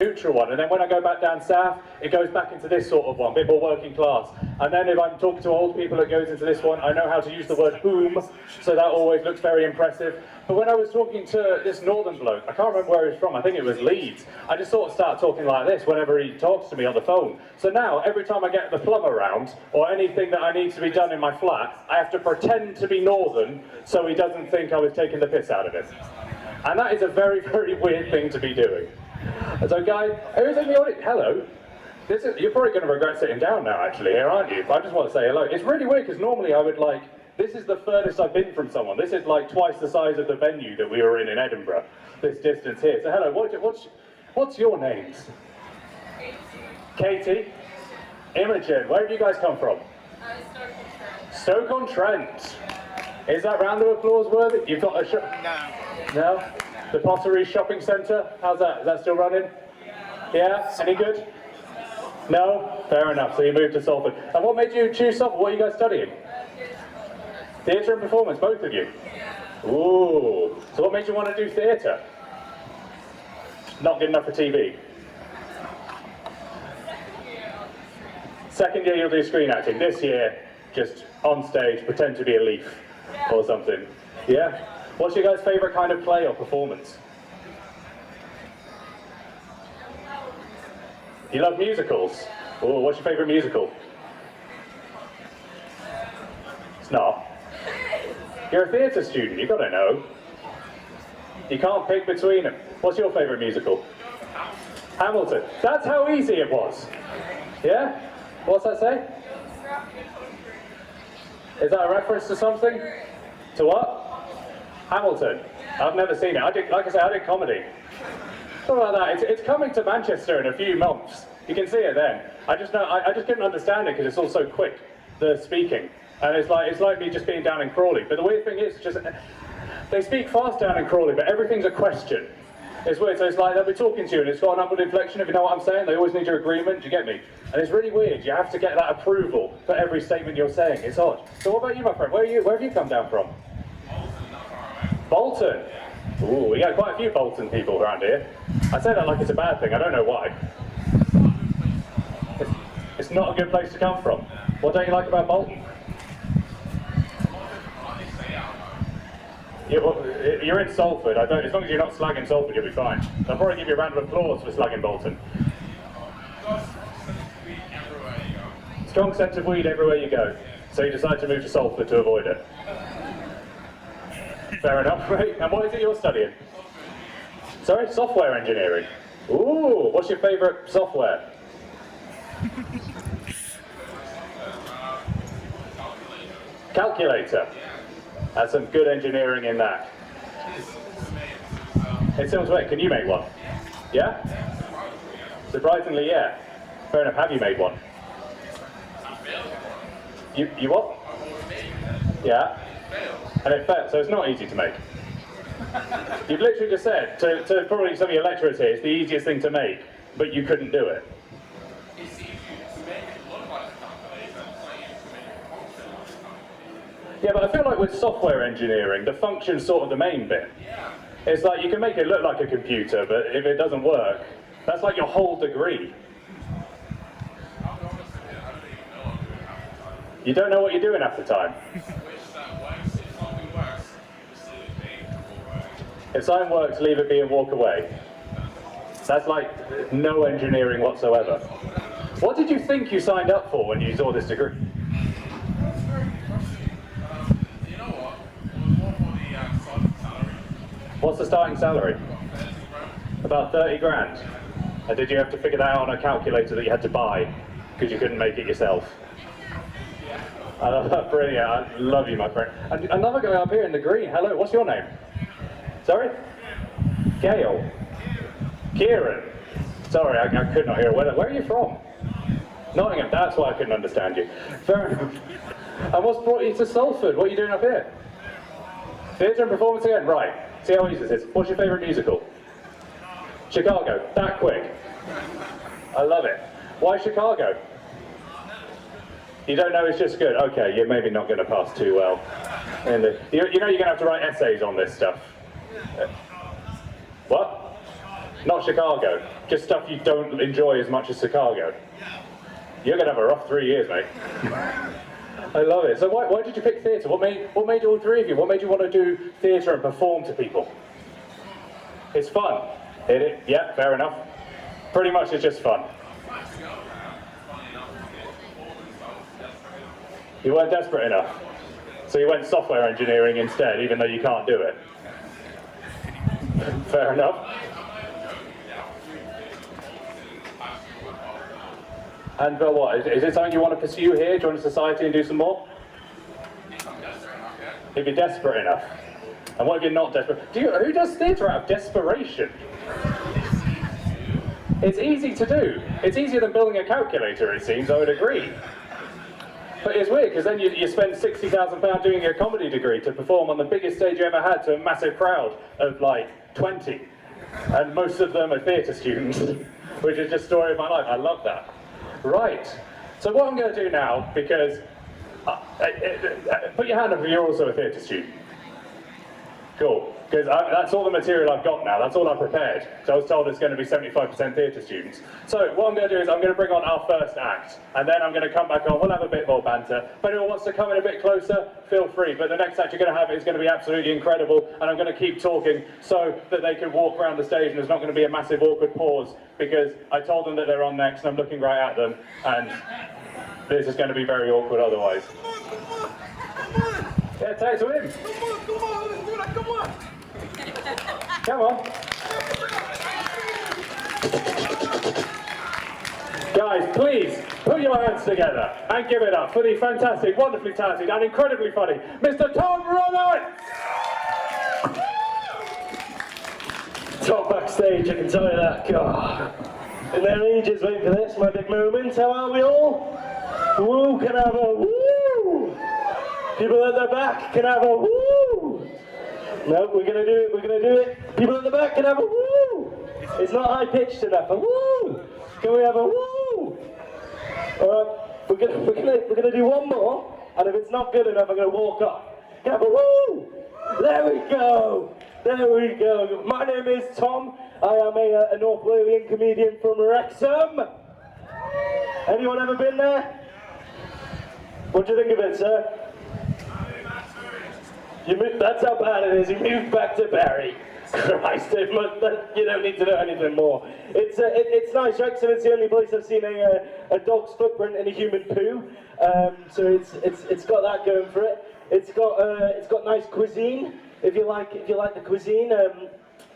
neutral one, and then when I go back down south, it goes back into this sort of one, a bit more working class. And then if I'm talking to old people, it goes into this one. I know how to use the word boom, so that always looks very impressive. But when I was talking to this northern bloke, I can't remember where he was from, I think it was Leeds, I just sort of start talking like this whenever he talks to me on the phone. So now, every time I get the plumber round, or anything that I need to be done in my flat, I have to pretend to be northern, so he doesn't think I was taking the piss out of him. And that is a very, very weird thing to be doing. So guys, who's in the audience? Hello. You're probably going to regret sitting down now actually here, aren't you? I just want to say hello. It's really weird because normally I would this is the furthest I've been from someone. This is like twice the size of the venue that we were in Edinburgh, this distance here. So hello, what's your names? Katie? Imogen, where have you guys come from? Stoke-on-Trent. Is that round of applause worthy? You've got a shop? No? The Pottery Shopping Centre, how's that? Is that still running? Yeah? Any good? No? Fair enough, so you moved to Salford. And what made you choose Salford? What are you guys studying? Theatre and performance, both of you? Ooh. So what made you want to do theatre? Not good enough for TV? Second year you'll do screen acting. This year, just on stage, pretend to be a leaf or something. Yeah? What's your guys' favourite kind of play or performance? You love musicals? Oh, what's your favourite musical? It's not. You're a theatre student, you've got to know. You can't pick between them. What's your favourite musical? Hamilton. That's how easy it was. Yeah? What's that say? Is that a reference to something? To what? Hamilton. I've never seen it. Like I said, I did comedy. Something like that. It's coming to Manchester in a few months. You can see it then. I just couldn't understand it because it's all so quick, the speaking. And it's like me just being down in Crawley. But the weird thing is, they speak fast down in Crawley, but everything's a question. It's weird. So it's like they'll be talking to you and it's got an upward inflection, if you know what I'm saying. They always need your agreement. Do you get me? And it's really weird. You have to get that approval for every statement you're saying. It's odd. So what about you, my friend? Where have you come down from? Bolton. Ooh, we got quite a few Bolton people around here. I say that like it's a bad thing. I don't know why. It's not a good place to come from. What don't you like about Bolton? You're in Salford. As long as you're not slagging Salford, you'll be fine. I'll probably give you a round of applause for slagging Bolton. Strong sense of weed everywhere you go. So you decide to move to Salford to avoid it. Fair enough, right? And what is it you're studying? Sorry? Software engineering. Ooh, what's your favourite software? Calculator. That's some good engineering in that. It sounds weird. Can you make one? Yeah? Surprisingly, yeah. Fair enough. Have you made one? You what? Yeah. And it failed, so it's not easy to make. You've literally just said, to probably some of your lecturers here, it's the easiest thing to make, but you couldn't do it. Yeah, but I feel like with software engineering, the function's sort of the main bit. It's like you can make it look like a computer, but if it doesn't work, that's like your whole degree. You don't know what you're doing half the time. If something works, leave it be and walk away. That's like no engineering whatsoever. What did you think you signed up for when you saw this degree? What's the starting salary? About 30 grand. And did you have to figure that out on a calculator that you had to buy because you couldn't make it yourself? I love that. Brilliant. I love you, my friend. And another guy up here in the green. Hello, what's your name? Sorry? Gail. Kieran. Sorry, I could not hear. Where are you from? Nottingham. That's why I couldn't understand you. Fair enough. And what's brought you to Salford? What are you doing up here? Theatre and performance again? Right. See how easy this is. What's your favourite musical? Chicago. That quick. I love it. Why Chicago? You don't know it's just good? Okay, you're maybe not going to pass too well. You know you're going to have to write essays on this stuff. What? Not Chicago. Just stuff you don't enjoy as much as Chicago. You're going to have a rough 3 years, mate. I love it. So why did you pick theatre? What made all three of you? What made you want to do theatre and perform to people? It's fun. Yeah, fair enough. Pretty much it's just fun. You weren't desperate enough. So you went software engineering instead, even though you can't do it. Fair enough. And what, is it something you want to pursue here, join a society and do some more? If you're desperate enough. And what if you're not desperate? Who does theatre out of desperation? It's easy to do. It's easier than building a calculator, it seems, I would agree. But it's weird, because then you spend £60,000 doing a comedy degree to perform on the biggest stage you ever had to a massive crowd of like 20. And most of them are theatre students, which is just the story of my life. I love that. Right. So what I'm going to do now, because put your hand up if you're also a theatre student. Cool. Because that's all the material I've got now. That's all I've prepared. So I was told it's going to be 75% theatre students. So what I'm going to do is I'm going to bring on our first act, and then I'm going to come back on. We'll have a bit more banter. If anyone wants to come in a bit closer, feel free. But the next act you're going to have is going to be absolutely incredible, and I'm going to keep talking so that they can walk around the stage, and there's not going to be a massive awkward pause, because I told them that they're on next, and I'm looking right at them, and this is going to be very awkward otherwise. Yeah, take it to him. Come on. Come on. Guys, please, put your hands together and give it up for the fantastic, wonderfully talented and incredibly funny Mr. Tom Roberts! Top backstage, I can tell you that. God. Been there ages waiting for this, my big moment. How are we all? Woo, can I have a woo? People at the back can have a woo. No, we're gonna do it. People at the back can have a woo. It's not high pitched enough. A woo. Can we have a woo? All right, we're gonna do one more, and if it's not good enough, I'm gonna walk off. Can I have a woo? There we go. There we go. My name is Tom. I am a North Walian comedian from Wrexham. Anyone ever been there? What do you think of it, sir? That's how bad it is. You moved back to Barry. Christ, you don't need to know anything more. It's nice. Wrexham is the only place I've seen a dog's footprint in a human poo. So it's got that going for it. It's got nice cuisine. If you like the cuisine,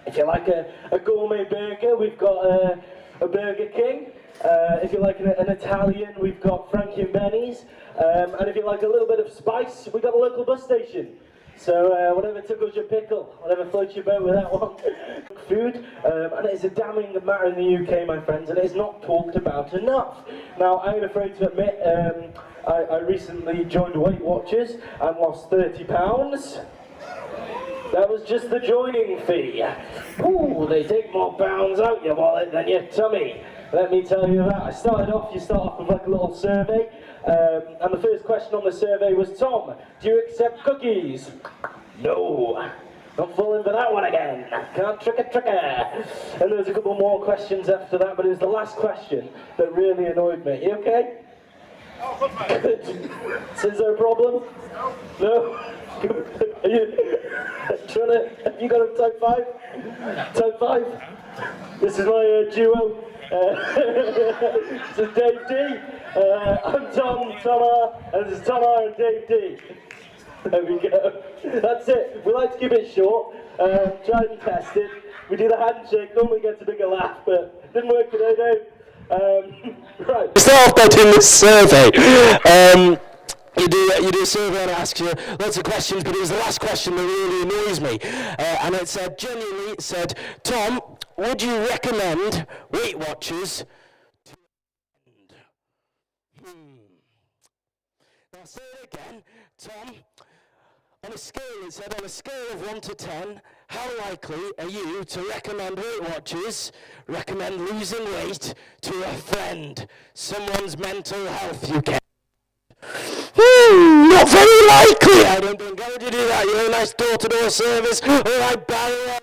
if you like a gourmet burger, we've got a Burger King. If you like an Italian, we've got Frankie and Benny's. And if you like a little bit of spice, we've got a local bus station. So whatever tickles your pickle, whatever floats your boat with that one. Food, and it is a damning matter in the UK, my friends, and it is not talked about enough. Now, I'm afraid to admit, I recently joined Weight Watchers and lost £30. That was just the joining fee. Ooh, they take more pounds out your wallet than your tummy. Let me tell you that. You start off with like a little survey, and the first question on the survey was, Tom, do you accept cookies? No. Not falling for that one again. Can't trick a tricker. And there was a couple more questions after that, but it was the last question that really annoyed me. You okay? Oh, good, mate. So is there a problem? No? Are you trying to, have you got a type 5? Type 5? This is my duo. This is Dave D. I'm Tom R, and this is Tom R and Dave D. There we go. That's it. We like to keep it short. Tried and tested. We do the handshake. Normally gets a bigger laugh, but didn't work today, Dave. Right. Start off by doing this survey. You do a survey and it asks you lots of questions, but it was the last question that really annoys me. And it said, genuinely, it said, Tom, would you recommend Weight Watchers to a friend? Now say it again, Tom. On a scale, it said, on a scale of 1 to 10, how likely are you to recommend Weight Watchers, recommend losing weight to a friend, someone's mental health you can? Not very likely. I don't think I would do that. You're a nice door-to-door service. All right, Barry.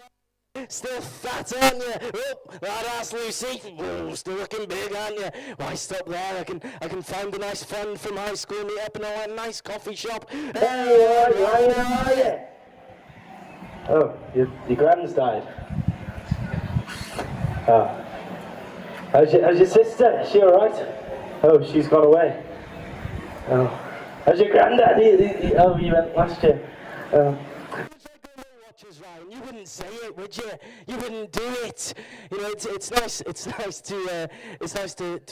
Still fat, aren't you? Oh, that ass, Lucy. Oh, still looking big, aren't you? Why stop there? I can find a nice friend from high school, meet up in a nice coffee shop. Hey, how are you? Oh, your grand's died. Oh. How's your sister? Is she alright? Oh, she's gone away. Oh. How's your granddad? Oh, you went last year. Watches, Ryan. You wouldn't say it, would you? You wouldn't do it. You know, it's nice. It's nice to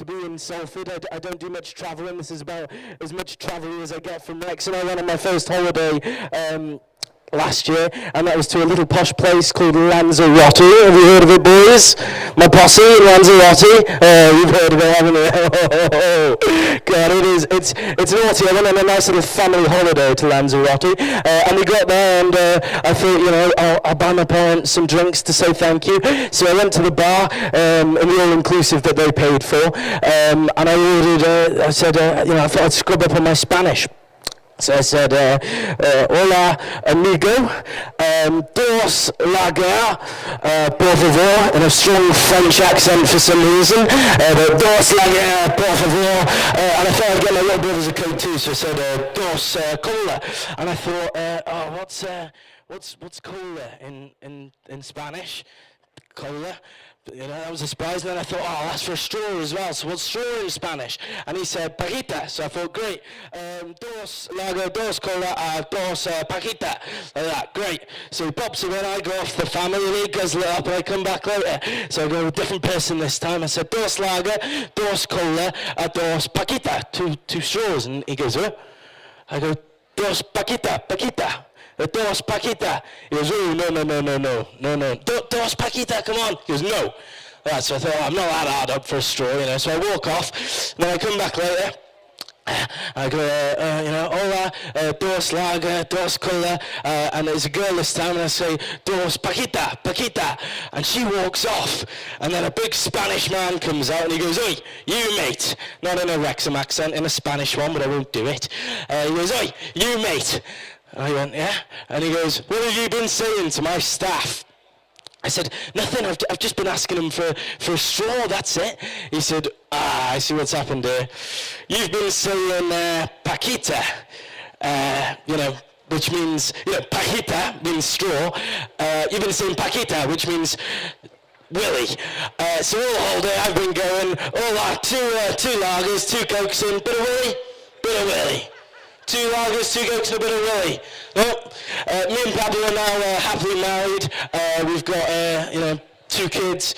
be in Salford. I don't do much travelling. This is about as much travelling as I get from Wrexham. I went on my first holiday last year, and that was to a little posh place called Lanzarote. Have you heard of it, boys? My posse, Lanzarote. You've heard of it, haven't you? God, it's naughty. I went on a nice little family holiday to Lanzarote, and we got there, and I thought, you know, I'll buy my parents some drinks to say thank you. So I went to the bar, in the all-inclusive that they paid for, and I ordered. I said, you know, I thought I'd scrub up on my Spanish. So I said, hola, amigo, dos lager, por favor, in a strong French accent for some reason, but dos lager, por favor, and I thought I'd get my little brothers a Coke too, so I said, dos cola, and I thought, what's cola in Spanish? Cola. You know, that was a surprise, and then I thought, oh, that's for a straw as well, so what's straw in Spanish? And he said, paquita, so I thought, great, dos lager, dos cola, dos paquita, like that, great. So he pops it in, I go off the family, and he guzzles it up, and I come back later. So I go with a different person this time, I said, dos lager, dos cola, dos paquita, two straws, and he goes, oh. I go, dos paquita. Dos paquita. He goes, oh, no. Dos paquita, come on. He goes, no. Right, so I thought, I'm not that hard up for a straw, you know. So I walk off, then I come back later. I go, you know, hola, dos lager, dos cola, and there's a girl this time, and I say, dos paquita, and she walks off, and then a big Spanish man comes out, and he goes, oi, you mate, not in a Wrexham accent, in a Spanish one, but I won't do it. He goes, oi, you mate. And I went, yeah? And he goes, what have you been saying to my staff? I said, nothing, I've just been asking them for a straw, that's it. He said, I see what's happened here. You've been saying paquita, you know, which means, you know, paquita means straw. You've been saying paquita, which means Willie. So all the whole day I've been going, two lagers, two cokes in, bit of Willie. Two lagers, two cokes, and a bit of Willie. Well, me and Pablo are now happily married. We've got, you know, 2 kids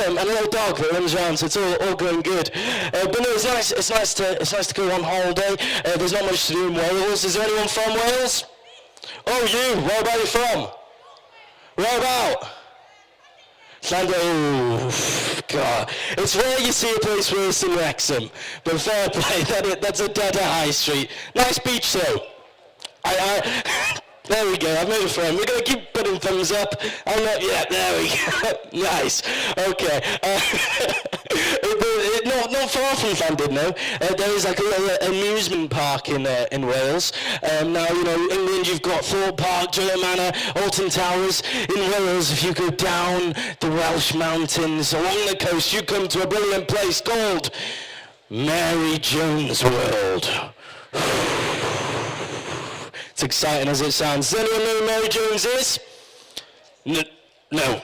and a little dog that runs around, so it's all going good. But no, it's nice. It's nice to go on holiday. There's not much to do in Wales. Is there anyone from Wales? Oh, you. Where about you from? Where about? Oh, God. It's rare you see a place worse than Wrexham, but fair play, that's a dead high street. Nice beach though. There we go, I've made a friend. We're going to keep putting thumbs up. I'm not yet, there we go. Nice. Okay. Not far from Llandudno, there is like a little amusement park in Wales. Now, you know, in England you've got Thorpe Park, Gillet Manor, Alton Towers. In Wales, if you go down the Welsh mountains, along the coast, you come to a brilliant place called Mary Jones World. It's exciting as it sounds. Does anyone know who Mary Jones is? No.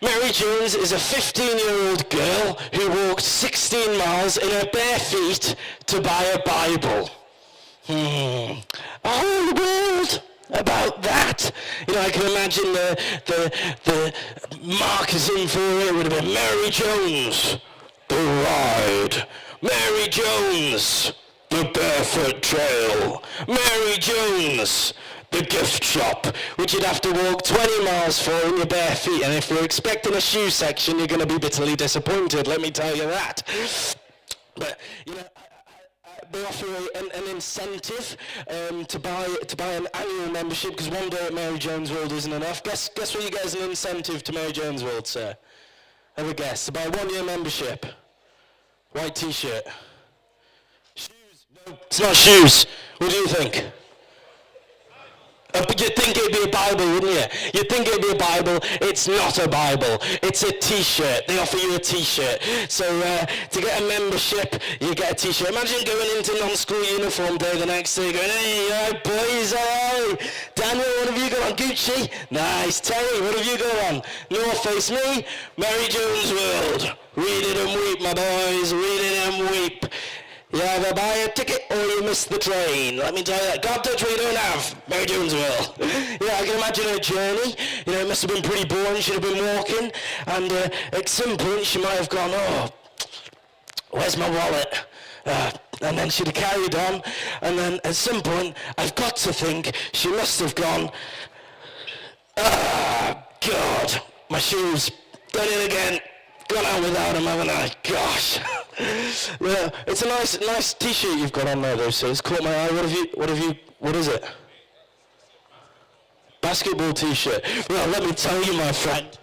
Mary Jones is a 15-year-old girl who walked 16 miles in her bare feet to buy a Bible. A whole world about that. You know, I can imagine the marketing for it would have been Mary Jones, the ride. Mary Jones, the barefoot trail. Mary Jones, the gift shop, which you'd have to walk 20 miles for in your bare feet, and if you're expecting a shoe section, you're going to be bitterly disappointed, let me tell you that. But, you know, they offer an incentive to buy an annual membership, because one day at Mary Jones World isn't enough. Guess what you get as an incentive to Mary Jones World, sir? Have a guess. To buy a 1-year membership. White t-shirt. Shoes. No, it's not shoes. What do you think? But you'd think it'd be a Bible, wouldn't you? You'd think it'd be a Bible. It's not a Bible. It's a T-shirt. They offer you a T-shirt. So to get a membership, you get a T-shirt. Imagine going into non-school uniform day the next day going, hey, all right, boys, how are you? Daniel, what have you got on? Gucci? Nice. Terry, what have you got on? North Face. Me? Mary Jones World. Read it and weep, my boys. Read it and weep. You either buy a ticket or you miss the train. Let me tell you that. God touch what you don't have. Mary Jones will. Yeah, I can imagine her journey. You know, it must have been pretty boring. She'd have been walking. And at some point she might have gone, oh, where's my wallet? And then she'd have carried on. And then at some point, I've got to think, she must have gone, God, my shoes. Done it again. Gone out without them, haven't I? Gosh. Yeah, it's a nice T-shirt you've got on there, though. So it's caught my eye. What is it? Basketball T-shirt. Well, let me tell you, my friend.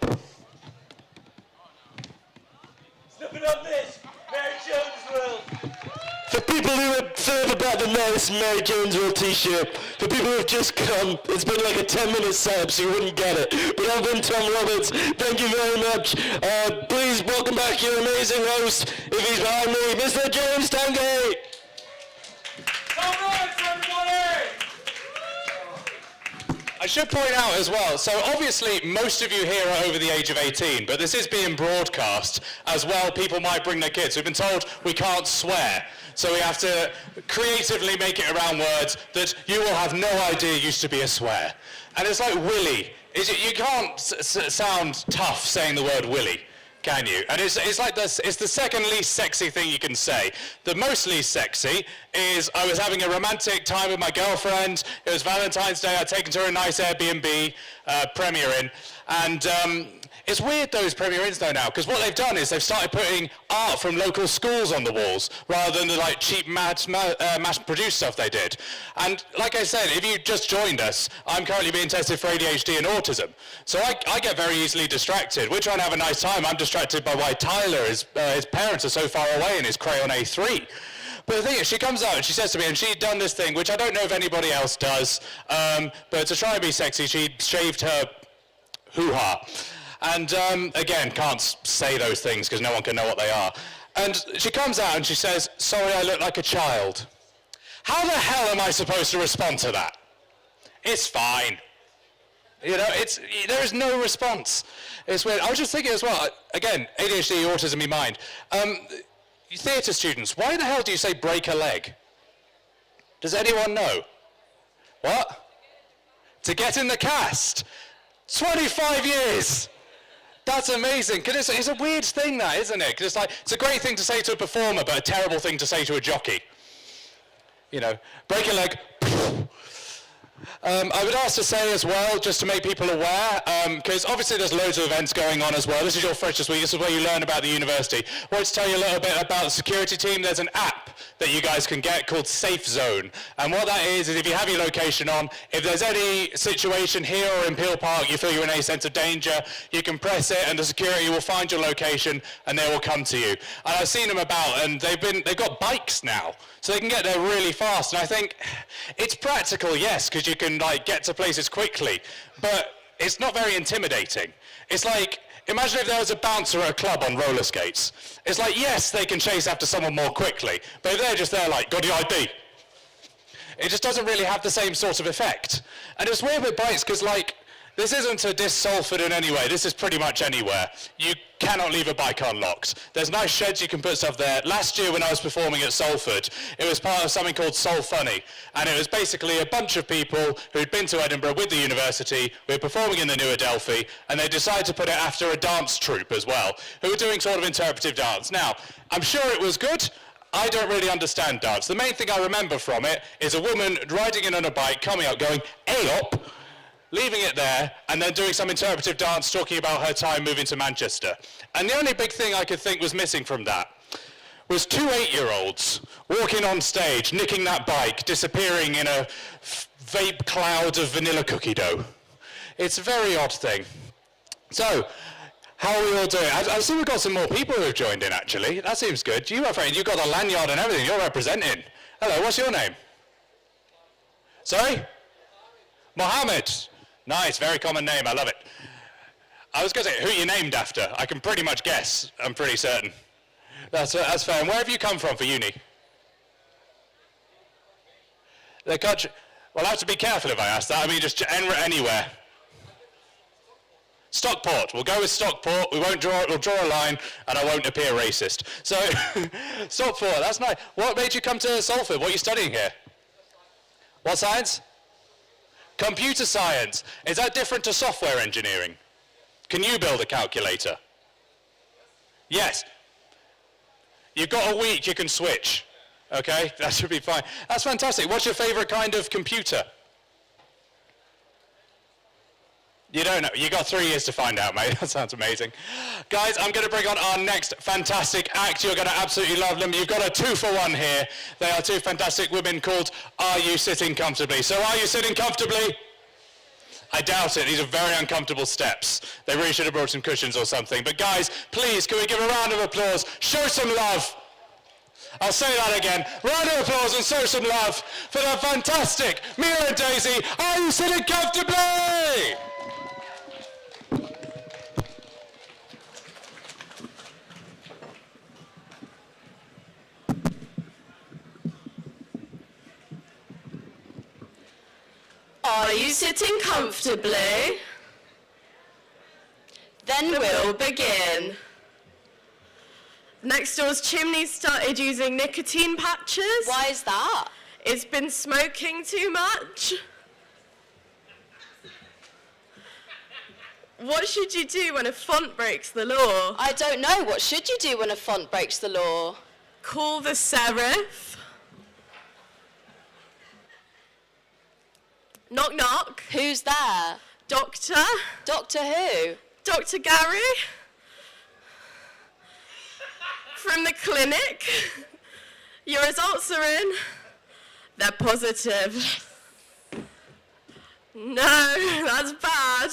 Snipping up this, Mary Jones World. For people who are further back than that, it's Mary Jones World T-shirt. For people who have just come, it's been like a 10-minute setup, so you wouldn't get it. But I've been Tom Roberts. Thank you very much. Please welcome back your amazing host, if he's behind me, Mr. James Tangate. Tom Roberts, everybody! I should point out as well, so obviously most of you here are over the age of 18, but this is being broadcast as well. People might bring their kids. We've been told we can't swear, so we have to creatively make it around words that you will have no idea used to be a swear. And it's like willy. You can't sound tough saying the word willy, can you? And it's like this. It's the second least sexy thing you can say. The most least sexy is I was having a romantic time with my girlfriend. It was Valentine's Day. I'd taken to her a nice Airbnb, Premier Inn, and it's weird those Premier Inns though now, because what they've done is they've started putting art from local schools on the walls rather than the like cheap mass-produced stuff they did. And like I said, if you just joined us, I'm currently being tested for ADHD and autism. So I get very easily distracted. We're trying to have a nice time. I'm distracted by why Tyler, his parents are so far away in his Crayon A3. But the thing is, she comes out and she says to me, and she'd done this thing, which I don't know if anybody else does, but to try and be sexy, she shaved her hoo-ha. And again, can't say those things because no one can know what they are. And she comes out and she says, sorry, I look like a child. How the hell am I supposed to respond to that? It's fine. You know, there is no response. It's weird. I was just thinking as well, again, ADHD, autism in mind. Theatre students, why the hell do you say break a leg? Does anyone know? What? To get in the cast. 25 years. That's amazing, because it's a weird thing that, isn't it? Because it's a great thing to say to a performer, but a terrible thing to say to a jockey. You know, break a leg. I would ask to say as well, just to make people aware, because obviously there's loads of events going on as well. This is your Freshers Week. This is where you learn about the university. I wanted to tell you a little bit about the security team. There's an app that you guys can get called Safe Zone. And what that is if you have your location on, if there's any situation here or in Peel Park, you feel you're in any sense of danger, you can press it and the security will find your location and they will come to you. And I've seen them about, and they've got bikes now, so they can get there really fast. And I think it's practical, yes, because you can like get to places quickly, but it's not very intimidating. It's like, imagine if there was a bouncer at a club on roller skates. It's like, yes, they can chase after someone more quickly, but if they're just there like, got your ID, it just doesn't really have the same sort of effect. And it's weird with bikes, because like, this isn't a diss Salford in any way. This is pretty much anywhere. You cannot leave a bike unlocked. There's nice sheds you can put stuff there. Last year when I was performing at Salford, it was part of something called Soul Funny. And it was basically a bunch of people who'd been to Edinburgh with the university, we were performing in the New Adelphi, and they decided to put it after a dance troupe as well, who were doing sort of interpretive dance. Now, I'm sure it was good. I don't really understand dance. The main thing I remember from it is a woman riding in on a bike, coming up, going, "Hey up," leaving it there, and then doing some interpretive dance talking about her time moving to Manchester. And the only big thing I could think was missing from that was 2 8-year-olds walking on stage, nicking that bike, disappearing in a vape cloud of vanilla cookie dough. It's a very odd thing. So, how are we all doing? I see we've got some more people who have joined in, actually. That seems good. You've got the lanyard and everything. You're representing. Hello, what's your name? Sorry? Mohammed. Nice, very common name, I love it. I was going to say, who you're named after? I can pretty much guess, I'm pretty certain. That's fair. And where have you come from for uni? The country. Well, I have to be careful if I ask that. I mean, just anywhere. Stockport. We'll go with Stockport. We'll draw a line, and I won't appear racist. So, Stockport, that's nice. What made you come to Salford? What are you studying here? What science? Computer science. Is that different to software engineering? Can you build a calculator? Yes. You've got a week, you can switch. Okay, that should be fine. That's fantastic. What's your favorite kind of computer? You don't know. You got 3 years to find out, mate. That sounds amazing. Guys, I'm going to bring on our next fantastic act. You're going to absolutely love them. You've got a 2-for-1 here. They are 2 fantastic women called Are You Sitting Comfortably? So are you sitting comfortably? I doubt it. These are very uncomfortable steps. They really should have brought some cushions or something. But guys, please, can we give a round of applause? Show some love. I'll say that again. Round of applause and show some love for the fantastic Mia and Daisy. Are you sitting comfortably? Are you sitting comfortably? Then we'll begin. Next door's chimney started using nicotine patches. Why is that? It's been smoking too much. What should you do when a font breaks the law? I don't know. What should you do when a font breaks the law? Call the serif. Knock knock. Who's there? Doctor. Doctor who? Dr. Gary. From the clinic. Your results are in. They're positive. No, that's bad.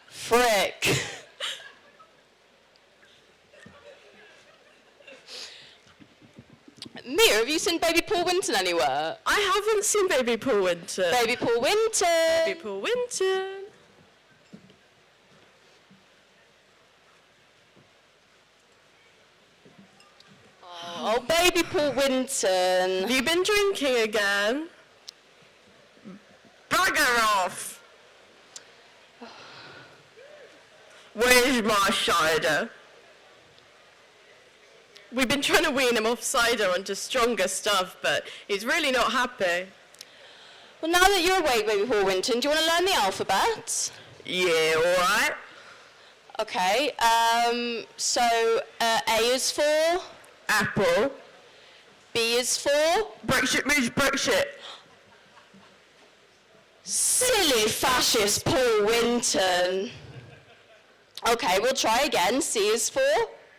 Frick. Mia, have you seen Baby Paul Winton anywhere? I haven't seen Baby Paul Winton. Baby Paul Winton. Baby Paul Winton. Oh, Baby Paul Winton. Have you been drinking again? Bugger off! Where's my cider? We've been trying to wean him off cider onto stronger stuff, but he's really not happy. Well, now that you're awake, Baby Paul Winton, do you want to learn the alphabet? Yeah, alright. Okay, so A is for? Apple. B is for? Brexit means Brexit. Silly fascist Paul Winton. Okay, we'll try again. C is for?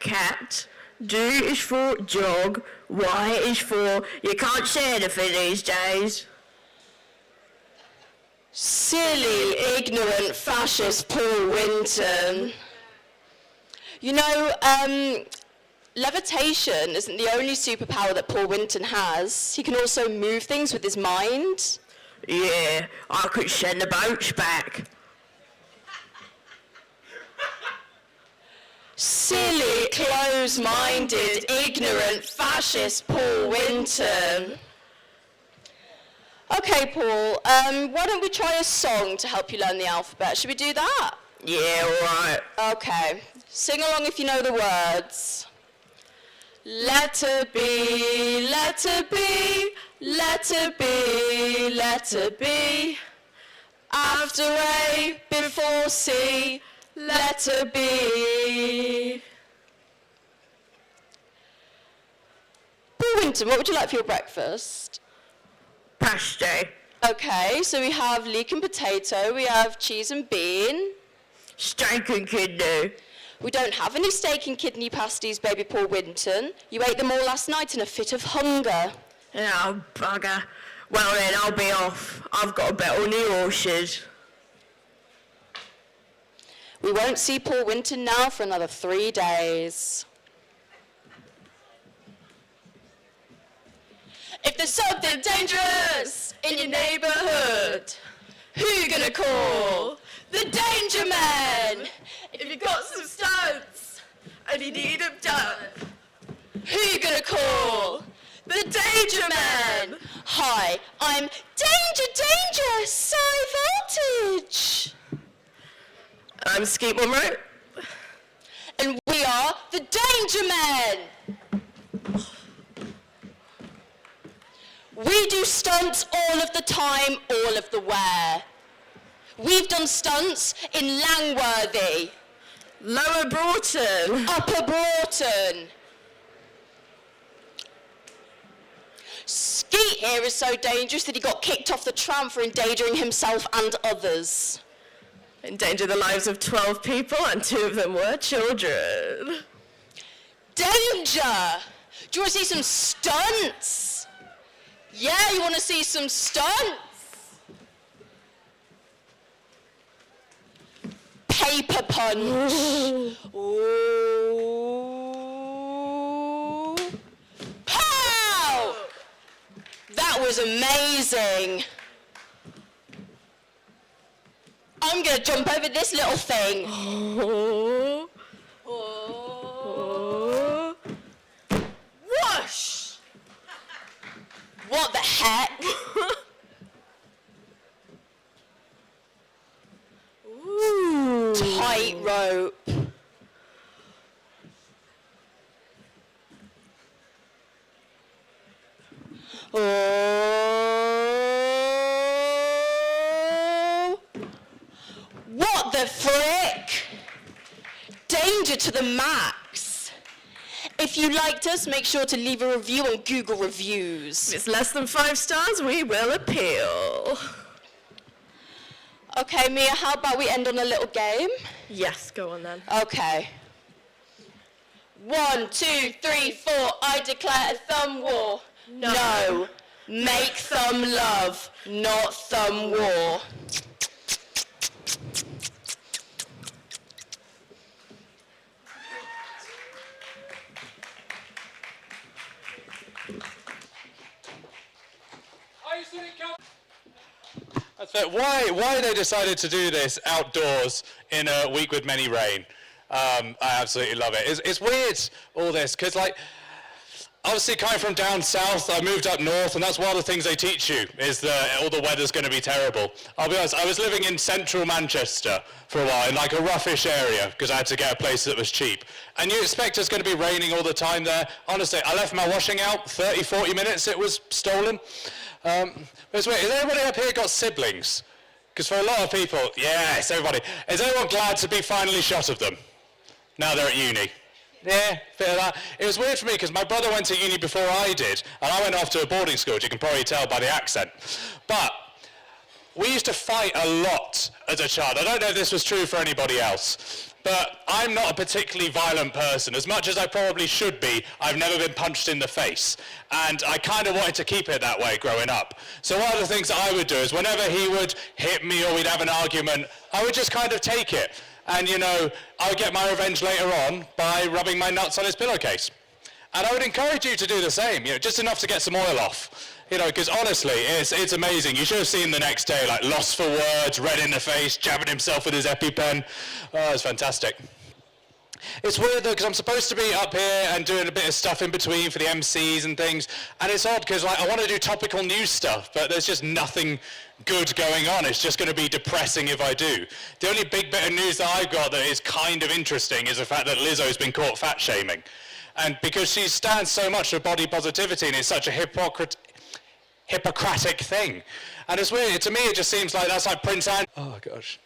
Cat. D is for jog. Y is for you can't say anything these days. Silly, ignorant, fascist Paul Winton. You know, levitation isn't the only superpower that Paul Winton has. He can also move things with his mind. Yeah, I could send the boats back. Silly, close-minded, ignorant, fascist Paul Winton. Okay, Paul, why don't we try a song to help you learn the alphabet? Should we do that? Yeah, alright. Okay. Sing along if you know the words. Letter B, letter B, letter B, letter B. After A, before C, letter B. Paul Winton, what would you like for your breakfast? Pasty. Okay, so we have leek and potato, we have cheese and bean. Steak and kidney. We don't have any steak and kidney pasties, Baby Paul Winton. You ate them all last night in a fit of hunger. Oh, bugger. Well then, I'll be off. I've got to bet on the horses. We won't see Paul Winton now for another 3 days. If there's something dangerous in your neighborhood, who you gonna call? The Danger Man! If you got some stunts and you need them done, who you gonna call? The Danger Man! Hi, I'm Danger, Sci Voltage! I'm Skeet Monroe. And we are the Danger Men! We do stunts all of the time, all of the where. We've done stunts in Langworthy, Lower Broughton. Upper Broughton. Skeet here is so dangerous that he got kicked off the tram for endangering himself and others. Endangered the lives of 12 people and 2 of them were children. Danger! Do you want to see some stunts? Yeah, you want to see some stunts? Paper punch. Ooh. Pow! That was amazing. I'm going to jump over this little thing. Oh. Oh. Whoosh! What the heck? Ooh. Tightrope. Oh. What the frick? Danger to the max. If you liked us, make sure to leave a review on Google Reviews. If it's less than 5 stars, we will appeal. Okay, Mia, how about we end on a little game? Yes, go on then. Okay. 1, 2, 3, 4, I declare a thumb war. No. Make thumb love, not thumb war. That's fair. Why they decided to do this outdoors in a week with many rain? I absolutely love it. It's weird, all this, because like, obviously coming from down south, I moved up north, and that's one of the things they teach you, is that all the weather's going to be terrible. I'll be honest, I was living in central Manchester for a while, in like a roughish area, because I had to get a place that was cheap. And you expect it's going to be raining all the time there. Honestly, I left my washing out, 30, 40 minutes, it was stolen. But it's weird. Has anybody up here got siblings? Because for a lot of people, yes, everybody. Is anyone glad to be finally shot of them? Now they're at uni. Yeah, bit of that. It was weird for me because my brother went to uni before I did, and I went off to a boarding school, as you can probably tell by the accent. But we used to fight a lot as a child. I don't know if this was true for anybody else, but I'm not a particularly violent person. As much as I probably should be, I've never been punched in the face. And I kind of wanted to keep it that way growing up. So one of the things I would do is whenever he would hit me or we'd have an argument, I would just kind of take it. And, you know, I would get my revenge later on by rubbing my nuts on his pillowcase. And I would encourage you to do the same, you know, just enough to get some oil off. You know, because honestly, it's amazing. You should have seen the next day, like, lost for words, red in the face, jabbing himself with his EpiPen. Oh, it's fantastic. It's weird, though, because I'm supposed to be up here and doing a bit of stuff in between for the MCs and things. And it's odd, because, like, I want to do topical news stuff, but there's just nothing good going on. It's just going to be depressing if I do. The only big bit of news that I've got that is kind of interesting is the fact that Lizzo's been caught fat shaming. And because she stands so much for body positivity and it's such a Hippocratic thing. And it's weird, to me it just seems like that's like Prince Andrew. Oh gosh.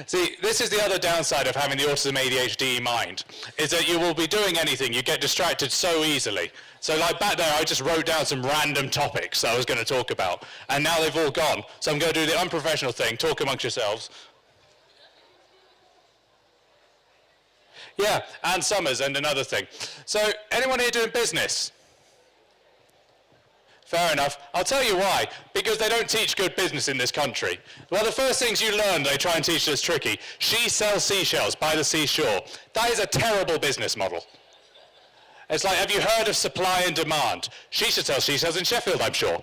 See, this is the other downside of having the autism ADHD mind, is that you will be doing anything, you get distracted so easily. So like back there I just wrote down some random topics that I was going to talk about, and now they've all gone. So I'm going to do the unprofessional thing, talk amongst yourselves. Yeah, Ann Summers and another thing. So anyone here doing business? Fair enough. I'll tell you why. Because they don't teach good business in this country. One of the first things you learn they try and teach is tricky. She sells seashells by the seashore. That is a terrible business model. It's like, have you heard of supply and demand? Shisha sells in Sheffield, I'm sure.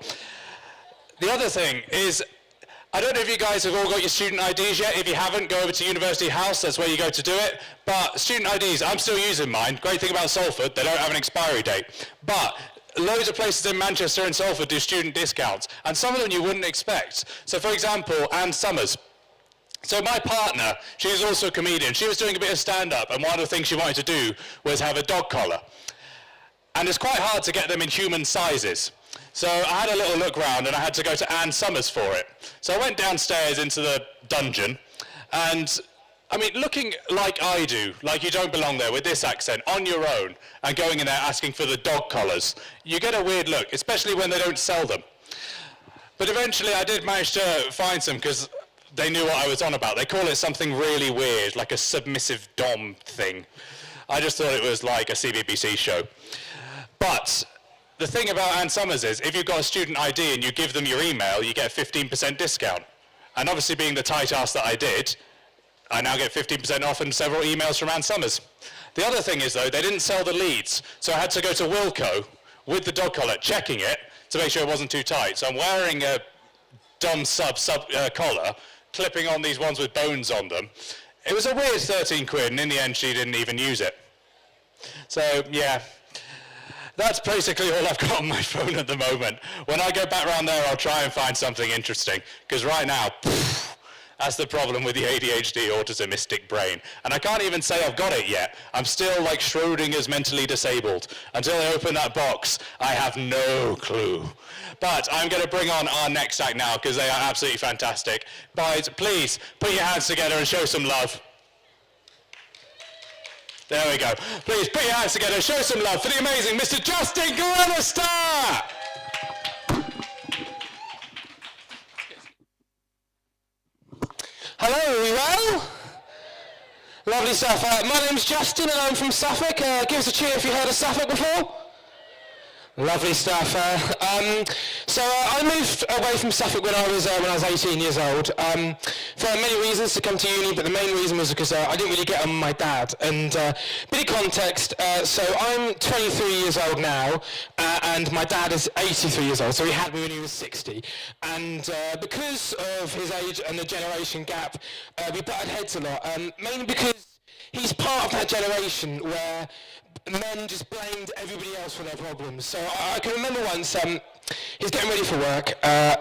The other thing is, I don't know if you guys have all got your student IDs yet. If you haven't, go over to University House, that's where you go to do it. But student IDs, I'm still using mine. Great thing about Salford, they don't have an expiry date. But loads of places in Manchester and Salford do student discounts, and some of them you wouldn't expect. So for example, Anne Summers. So my partner, she's also a comedian. She was doing a bit of stand-up, and one of the things she wanted to do was have a dog collar. And it's quite hard to get them in human sizes. So I had a little look round and I had to go to Anne Summers for it. So I went downstairs into the dungeon and, I mean, looking like I do, like you don't belong there with this accent, on your own, and going in there asking for the dog collars, you get a weird look, especially when they don't sell them. But eventually I did manage to find some because they knew what I was on about. They call it something really weird, like a submissive dom thing. I just thought it was like a CBBC show. But the thing about Anne Summers is, if you've got a student ID and you give them your email, you get a 15% discount. And obviously being the tight ass that I did, I now get 15% off and several emails from Anne Summers. The other thing is though, they didn't sell the leads. So I had to go to Wilco with the dog collar, checking it to make sure it wasn't too tight. So I'm wearing a Dom sub collar, clipping on these ones with bones on them. It was a weird 13 quid and in the end she didn't even use it. So yeah. That's basically all I've got on my phone at the moment. When I go back around there, I'll try and find something interesting. Because right now, that's the problem with the ADHD autismistic brain. And I can't even say I've got it yet. I'm still like Schrodinger's mentally disabled. Until I open that box, I have no clue. But I'm going to bring on our next act now, because they are absolutely fantastic. Guys, please put your hands together and show some love. There we go. Please put your hands together, show some love for the amazing Mr. Justin Glenister! Hello, are we well? Lovely stuff. My name's Justin and I'm from Suffolk. Give us a cheer if you've heard of Suffolk before. Lovely stuff. So I moved away from Suffolk when I was 18 years old for many reasons to come to uni, but the main reason was because I didn't really get on with my dad. And bit of context, so I'm 23 years old now, and my dad is 83 years old, so he had me when he was 60. And because of his age and the generation gap, we butted heads a lot, mainly because he's part of that generation where men just blamed everybody else for their problems. So I can remember once, he's getting ready for work, and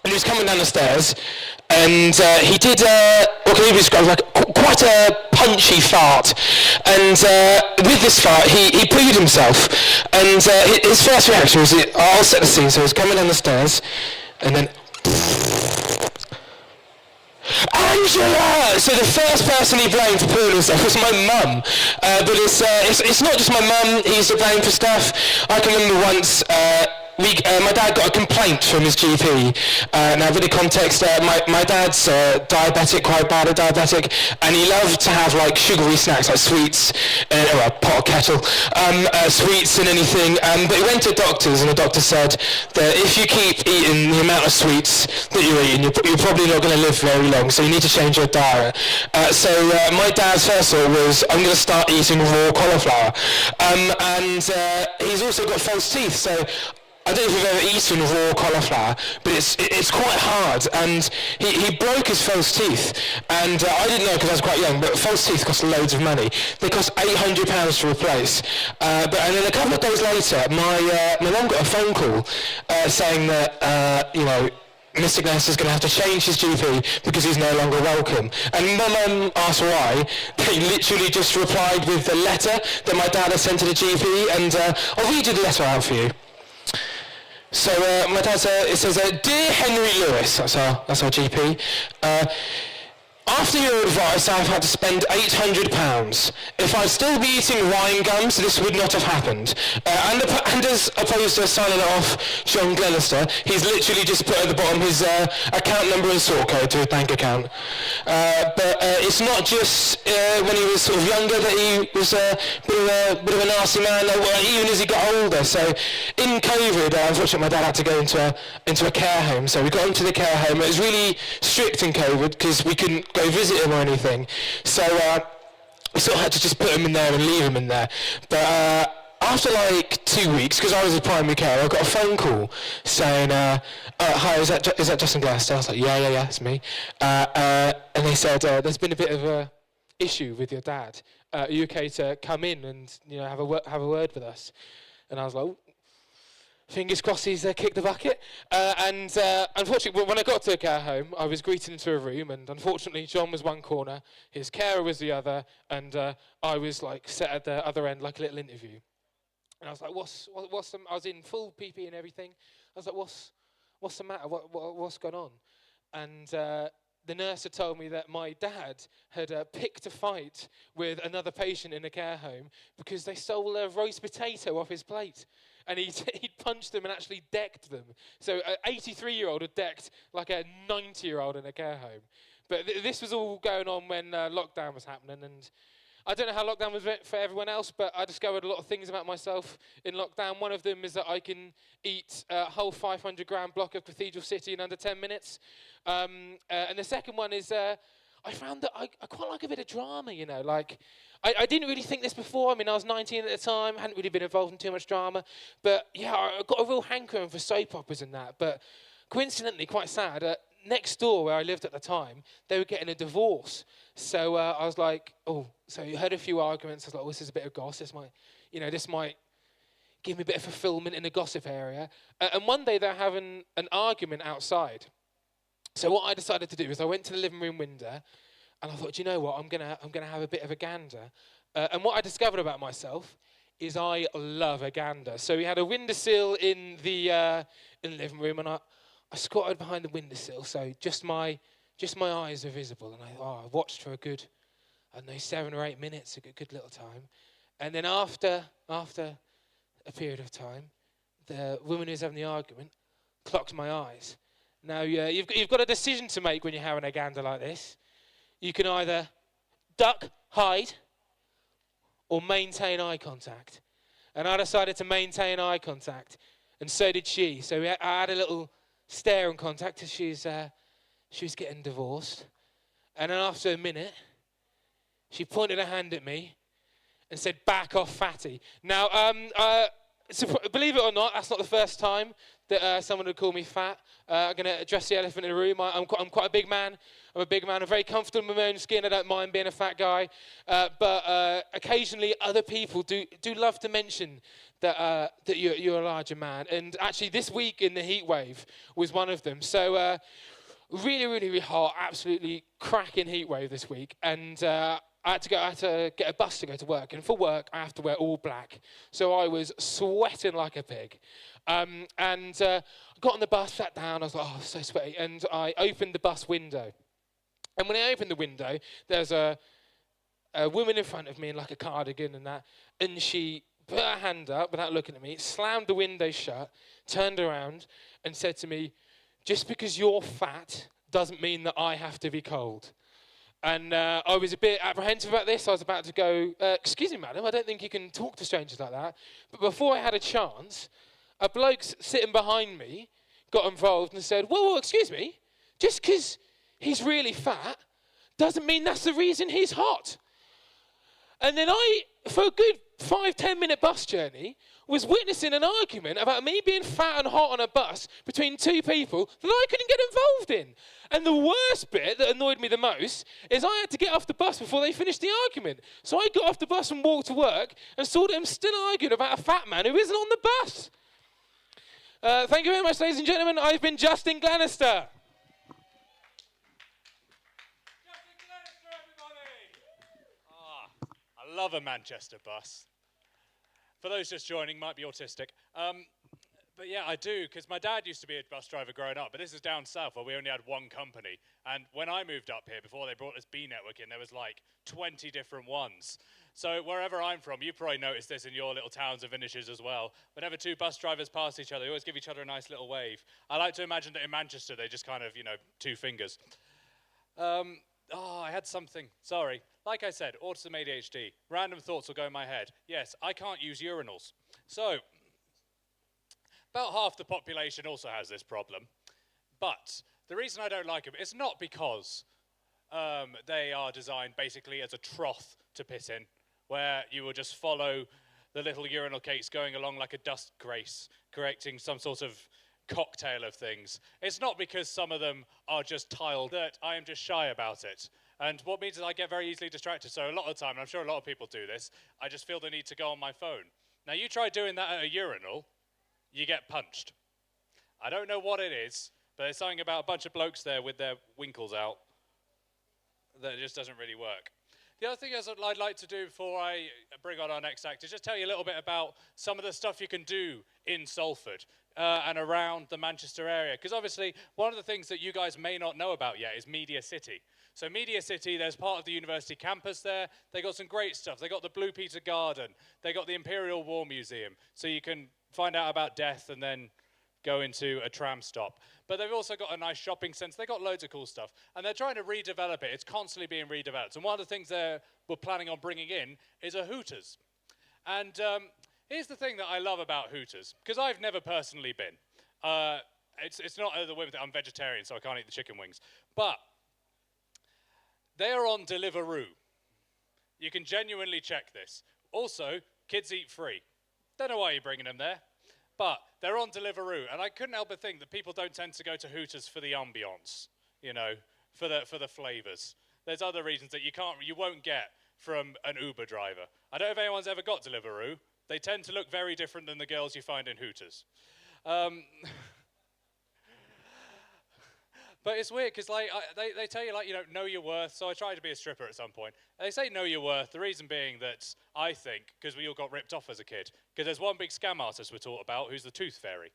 he was coming down the stairs, and he did what can be described like quite a punchy fart. And with this fart, he peed himself. And his first reaction was, I'll set the scene, so he was coming down the stairs, and then... Angela! So the first person he blamed for pooing himself was my mum. But it's not just my mum he's to blame for stuff. I can remember once my dad got a complaint from his GP. Now, for the context, my dad's diabetic, quite bad diabetic, and he loved to have like sugary snacks like sweets, or a pot or kettle, sweets and anything. But he went to doctors, and the doctor said that if you keep eating the amount of sweets that you're eating, you're probably not going to live very long. So you need to change your diet. So my dad's first thought was, I'm going to start eating raw cauliflower, and he's also got false teeth. So I don't know if you've ever eaten raw cauliflower, but it's quite hard, and he broke his false teeth, and I didn't know because I was quite young, but false teeth cost loads of money. They cost £800 to replace. And then a couple of days later, my mum got a phone call saying that, you know, Mr. Glenister's going to have to change his GP because he's no longer welcome. And my mum asked why. They literally just replied with the letter that my dad had sent to the GP, and I'll read you the letter out for you. So my dad it says, Dear Henry Lewis, that's our GP, after your advice, I've had to spend £800. If I'd still be eating wine gums, this would not have happened. And as opposed to signing off John Glenister, he's literally just put at the bottom his account number and sort code to his bank account. But it's not just when he was sort of younger that he was a bit of a nasty man, even as he got older. So in COVID, unfortunately my dad had to go into a care home. So we got into the care home. It was really strict in COVID because we couldn't go visit him or anything. So we sort of had to just put him in there and leave him in there. But after like 2 weeks, because I was a primary carer, I got a phone call saying, hi, is that Justin Glaster? I was like, yeah, it's me. And they said, there's been a bit of a issue with your dad. Are you okay to come in and have a word with us? And I was like, "Ooh, fingers crossed he's kicked the bucket." And unfortunately, when I got to a care home, I was greeted into a room, and unfortunately, John was one corner, his carer was the other, and I was like set at the other end like a little interview. And I was like, what's the, I was in full PP and everything. I was like, what's the matter? What's gone on? And the nurse had told me that my dad had picked a fight with another patient in a care home because they stole a roast potato off his plate. And he'd punched them and actually decked them. So an 83-year-old had decked like a 90-year-old in a care home. But this was all going on when lockdown was happening. And I don't know how lockdown was for everyone else, but I discovered a lot of things about myself in lockdown. One of them is that I can eat a whole 500-gram block of Cathedral City in under 10 minutes. And the second one is I found that I quite like a bit of drama, like I didn't really think this before. I mean, I was 19 at the time, hadn't really been involved in too much drama. But yeah, I got a real hankering for soap operas and that. But coincidentally, quite sad, next door where I lived at the time, they were getting a divorce. So I was like, oh, so you heard a few arguments. I was like, oh, this is a bit of gossip. This might give me a bit of fulfillment in the gossip area. And one day they're having an argument outside. So what I decided to do is I went to the living room window, and I thought, you know what, I'm gonna have a bit of a gander. And what I discovered about myself is I love a gander. So we had a windowsill in the living room, and I squatted behind the windowsill, so just my eyes were visible, and I watched for a good, 7 or 8 minutes, a good little time. And then after a period of time, the woman who was having the argument clocked my eyes. Now, you've got a decision to make when you're having a gander like this. You can either duck, hide, or maintain eye contact. And I decided to maintain eye contact, and so did she. So I had a little stare and contact as she was getting divorced. And then after a minute, she pointed her hand at me and said, "Back off, fatty." Now, believe it or not, that's not the first time that someone would call me fat. I'm going to address the elephant in the room. I'm quite a big man. I'm a big man. I'm very comfortable in my own skin. I don't mind being a fat guy. But occasionally other people do love to mention that you're a larger man. And actually this week in the heat wave was one of them. So really, really, really hot, absolutely cracking heat wave this week. And I had to get a bus to go to work, and for work I have to wear all black. So I was sweating like a pig. And I got on the bus, sat down, I was like, oh, so sweaty, and I opened the bus window. And when I opened the window, there's a woman in front of me in like a cardigan and that, and she put her hand up without looking at me, slammed the window shut, turned around, and said to me, "Just because you're fat doesn't mean that I have to be cold." And I was a bit apprehensive about this. I was about to go, "Excuse me, madam, I don't think you can talk to strangers like that." But before I had a chance, a bloke sitting behind me got involved and said, whoa, excuse me, just because he's really fat doesn't mean that's the reason he's hot. And then I, for a good 5-10 minute bus journey, was witnessing an argument about me being fat and hot on a bus between two people that I couldn't get involved in. And the worst bit that annoyed me the most is I had to get off the bus before they finished the argument. So I got off the bus and walked to work and saw them still arguing about a fat man who isn't on the bus. Thank you very much, ladies and gentlemen. I've been Justin Glenister. I love a Manchester bus. For those just joining, might be autistic. But yeah, I do, because my dad used to be a bus driver growing up, but this is down south where we only had one company. And when I moved up here, before they brought this B network in, there was like 20 different ones. So wherever I'm from, you probably noticed this in your little towns and villages as well. Whenever two bus drivers pass each other, they always give each other a nice little wave. I like to imagine that in Manchester, they just kind of, two fingers. I had something, sorry. Like I said, autism, ADHD, random thoughts will go in my head. Yes, I can't use urinals. So, about half the population also has this problem. But the reason I don't like them is not because they are designed basically as a trough to piss in, where you will just follow the little urinal cakes going along like a dust grace, correcting some sort of cocktail of things. It's not because some of them are just tiled dirt. I am just shy about it. And what means is I get very easily distracted. So a lot of the time, and I'm sure a lot of people do this, I just feel the need to go on my phone. Now you try doing that at a urinal, you get punched. I don't know what it is, but there's something about a bunch of blokes there with their winkles out that just doesn't really work. The other thing I'd like to do before I bring on our next act is just tell you a little bit about some of the stuff you can do in Salford and around the Manchester area. Because obviously, one of the things that you guys may not know about yet is Media City. So Media City, there's part of the university campus there. They got some great stuff. They got the Blue Peter Garden. They got the Imperial War Museum. So you can find out about death and then go into a tram stop. But they've also got a nice shopping centre. They've got loads of cool stuff. And they're trying to redevelop it. It's constantly being redeveloped. And one of the things we're planning on bringing in is a Hooters. And here's the thing that I love about Hooters, because I've never personally been. It's not the way that I'm vegetarian, so I can't eat the chicken wings. But they are on Deliveroo. You can genuinely check this. Also, kids eat free. Don't know why you're bringing them there. But they're on Deliveroo, and I couldn't help but think that people don't tend to go to Hooters for the ambience, you know, for the flavors. There's other reasons that you won't get from an Uber driver. I don't know if anyone's ever got Deliveroo. They tend to look very different than the girls you find in Hooters. But it's weird because they tell you, know your worth. So I tried to be a stripper at some point. They say know your worth. The reason being that I think, because we all got ripped off as a kid, because there's one big scam artist we're taught about who's the tooth fairy.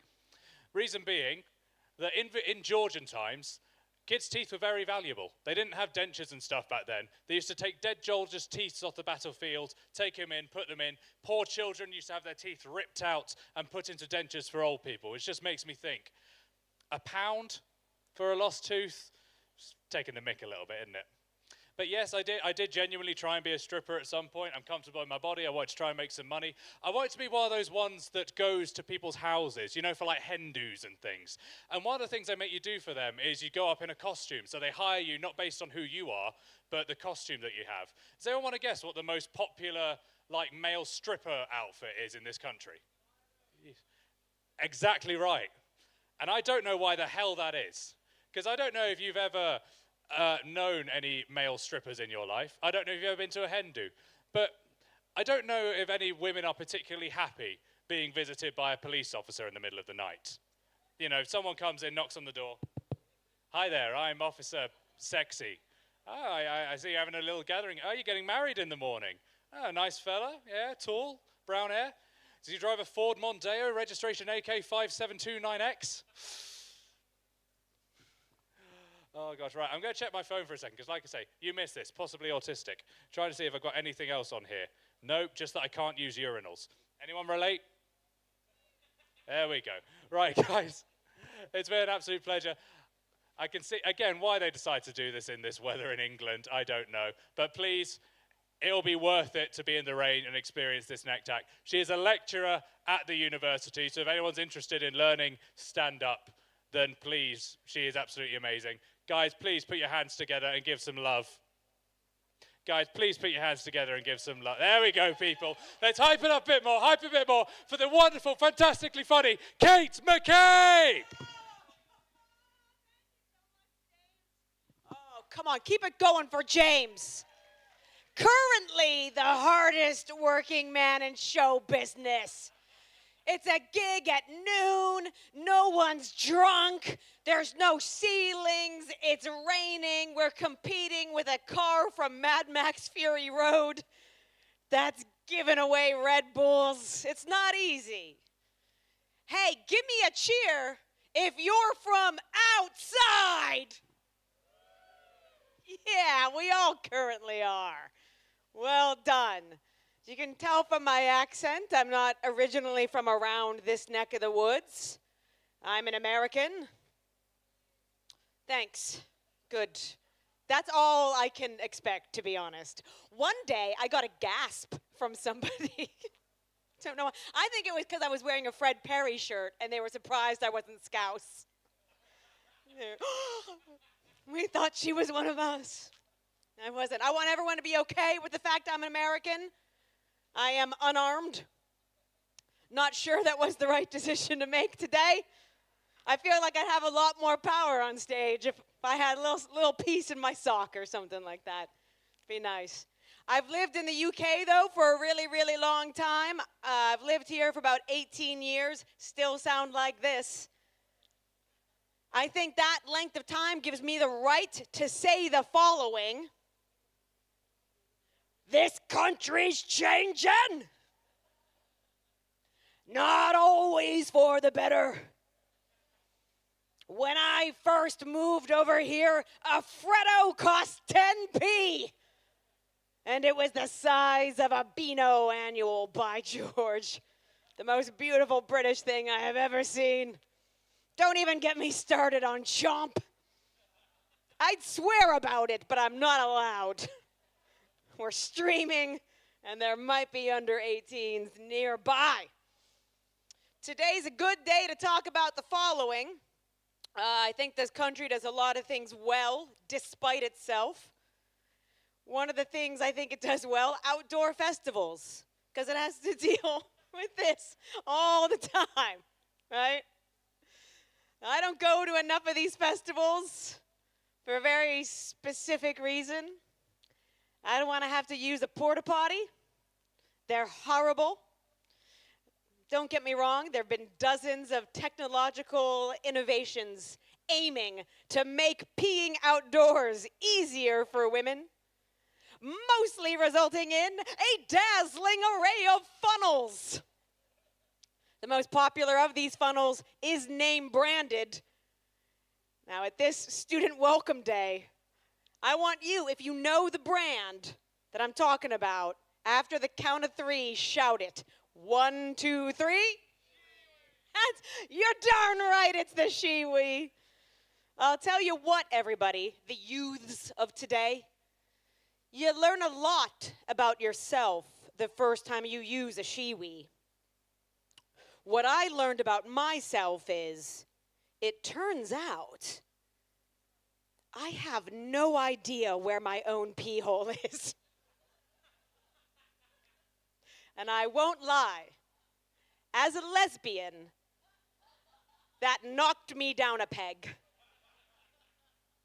Reason being that in Georgian times, kids' teeth were very valuable. They didn't have dentures and stuff back then. They used to take dead soldiers' teeth off the battlefield, take them in, put them in. Poor children used to have their teeth ripped out and put into dentures for old people, which just makes me think, £1 for a lost tooth? Just taking the mick a little bit, isn't it? But yes, I did genuinely try and be a stripper at some point. I'm comfortable in my body. I wanted to try and make some money. I wanted to be one of those ones that goes to people's houses, you know, for like hen do's and things. And one of the things they make you do for them is you go up in a costume. So they hire you not based on who you are, but the costume that you have. Does anyone want to guess what the most popular, like, male stripper outfit is in this country? Exactly right. And I don't know why the hell that is. Because I don't know if you've ever known any male strippers in your life. I don't know if you've ever been to a hen do. But I don't know if any women are particularly happy being visited by a police officer in the middle of the night. You know, if someone comes in, knocks on the door. Hi there, I'm Officer Sexy. Oh, I see you're having a little gathering. Oh, you're getting married in the morning. Oh, nice fella. Yeah, tall, brown hair. Does he drive a Ford Mondeo, registration AK5729X? Oh, gosh, right. I'm going to check my phone for a second, because like I say, you missed this, possibly autistic. Trying to see if I've got anything else on here. Nope, just that I can't use urinals. Anyone relate? There we go. Right, guys, it's been an absolute pleasure. I can see, again, why they decide to do this in this weather in England, I don't know. But please, it'll be worth it to be in the rain and experience this next act. She is a lecturer at the university, so if anyone's interested in learning stand-up, then please, she is absolutely amazing. Guys, please put your hands together and give some love. Guys, please put your hands together and give some love. There we go, people. Let's hype it up a bit more for the wonderful, fantastically funny Kate McCabe. Oh, come on, keep it going for James. Currently the hardest working man in show business. It's a gig at noon, no one's drunk, there's no ceilings, it's raining, we're competing with a car from Mad Max Fury Road that's giving away Red Bulls. It's not easy. Hey, give me a cheer if you're from outside. Yeah, we all currently are. Well done. As you can tell from my accent, I'm not originally from around this neck of the woods. I'm an American. Thanks. Good. That's all I can expect, to be honest. One day, I got a gasp from somebody. Don't know. I think it was because I was wearing a Fred Perry shirt, and they were surprised I wasn't Scouse. We thought she was one of us. I wasn't. I want everyone to be okay with the fact I'm an American. I am unarmed. Not sure that was the right decision to make today. I feel like I'd have a lot more power on stage if I had a little piece in my sock or something like that. Be nice. I've lived in the UK, though, for a really, really long time. I've lived here for about 18 years. Still sound like this. I think that length of time gives me the right to say the following. This country's changing. Not always for the better. When I first moved over here, a Freddo cost 10p. And it was the size of a Beano annual, by George. The most beautiful British thing I have ever seen. Don't even get me started on chomp. I'd swear about it, but I'm not allowed. We're streaming, and there might be under 18s nearby. Today's a good day to talk about the following. I think this country does a lot of things well, despite itself. One of the things I think it does well, outdoor festivals, because it has to deal with this all the time, right? I don't go to enough of these festivals for a very specific reason. I don't want to have to use a porta potty. They're horrible. Don't get me wrong, there have been dozens of technological innovations aiming to make peeing outdoors easier for women, mostly resulting in a dazzling array of funnels. The most popular of these funnels is name branded. Now, at this student welcome day, I want you, if you know the brand that I'm talking about, after the count of 3, shout it. 1, 2, 3. You're darn right, it's the Shewee. I'll tell you what, everybody, the youths of today, you learn a lot about yourself the first time you use a Shewee. What I learned about myself is, it turns out, I have no idea where my own pee hole is. And I won't lie, as a lesbian, that knocked me down a peg.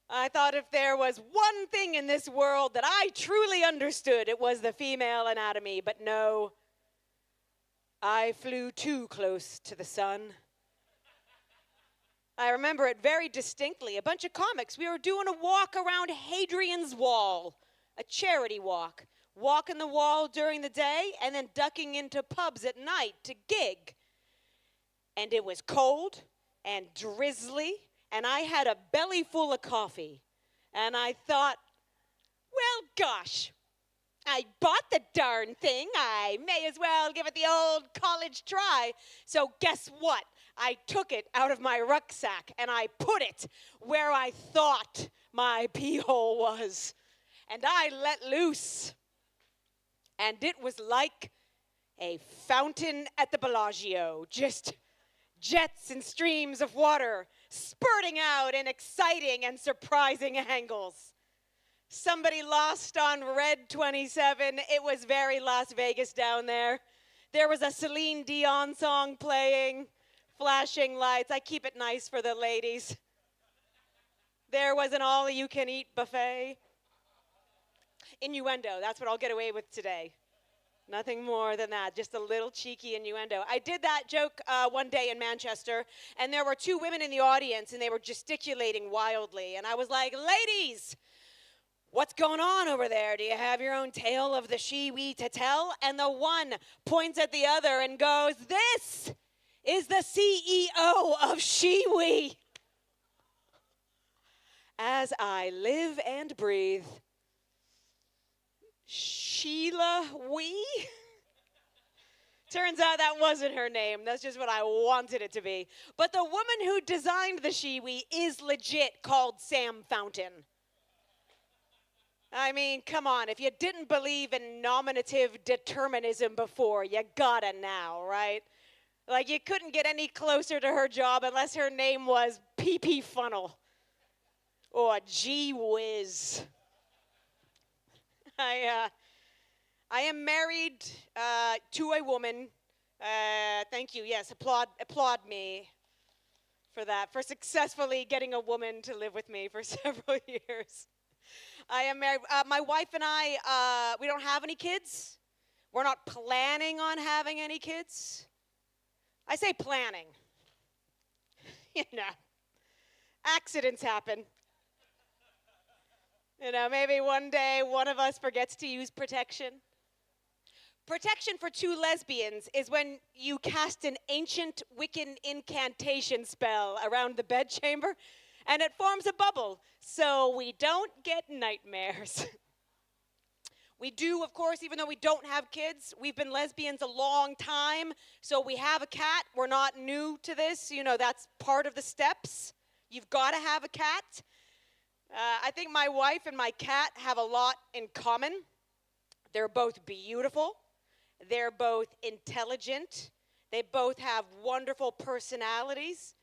I thought if there was one thing in this world that I truly understood, it was the female anatomy, but no, I flew too close to the sun. I remember it very distinctly. A bunch of comics, we were doing a walk around Hadrian's Wall, a charity walk. Walking the wall during the day and then ducking into pubs at night to gig. And it was cold and drizzly, and I had a belly full of coffee. And I thought, well, gosh, I bought the darn thing. I may as well give it the old college try. So guess what? I took it out of my rucksack and I put it where I thought my pee hole was. And I let loose. And it was like a fountain at the Bellagio, just jets and streams of water spurting out in exciting and surprising angles. Somebody lost on Red 27. It was very Las Vegas down there. There was a Celine Dion song playing, flashing lights. I keep it nice for the ladies. There was an all-you-can-eat buffet. Innuendo, that's what I'll get away with today. Nothing more than that, just a little cheeky innuendo. I did that joke one day in Manchester, and there were 2 women in the audience, and they were gesticulating wildly. And I was like, ladies, what's going on over there? Do you have your own tale of the Shewee to tell? And the one points at the other and goes, this is the CEO of Shewee. As I live and breathe. Sheila Wee? Turns out that wasn't her name. That's just what I wanted it to be. But the woman who designed the Shewee is legit called Sam Fountain. I mean, come on. If you didn't believe in nominative determinism before, you gotta now, right? Like, you couldn't get any closer to her job unless her name was PP Funnel. Or Gee Whiz. I am married to a woman Thank you. Yes, applaud me for that, for successfully getting a woman to live with me for several years. I am married. My wife and I, we don't have any kids. We're not planning on having any kids. I say planning. You know, accidents happen. You know, maybe one day one of us forgets to use protection. Protection for two lesbians is when you cast an ancient Wiccan incantation spell around the bedchamber, and it forms a bubble, so we don't get nightmares. We do, of course, even though we don't have kids, we've been lesbians a long time, so we have a cat. We're not new to this. You know, that's part of the steps. You've got to have a cat. I think my wife and my cat have a lot in common. They're both beautiful. They're both intelligent. They both have wonderful personalities.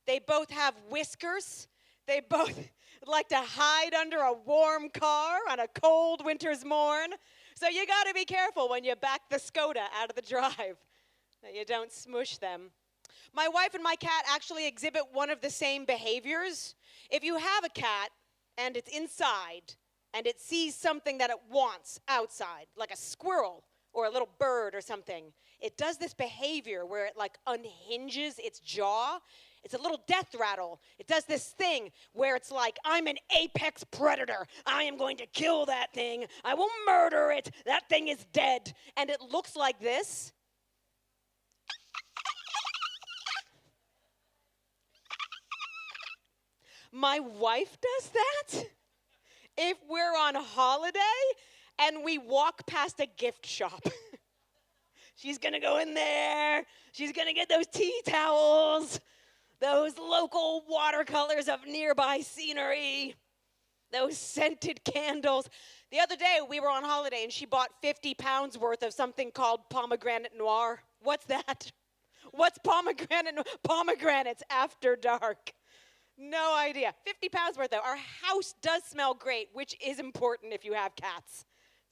They both have whiskers. They both like to hide under a warm car on a cold winter's morn. So you got to be careful when you back the Skoda out of the drive that you don't smush them. My wife and my cat actually exhibit one of the same behaviors. If you have a cat and it's inside and it sees something that it wants outside, like a squirrel or a little bird or something, it does this behavior where it like unhinges its jaw. It's a little death rattle. It does this thing where it's like, I'm an apex predator. I am going to kill that thing. I will murder it. That thing is dead. And it looks like this. My wife does that if we're on holiday and we walk past a gift shop. She's gonna go in there. She's gonna get those tea towels, those local watercolors of nearby scenery, those scented candles. The other day we were on holiday and she bought 50 pounds worth of something called pomegranate noir. What's that? What's pomegranate noir? Pomegranates after dark. No idea. 50 pounds worth though. Our house does smell great, which is important if you have cats.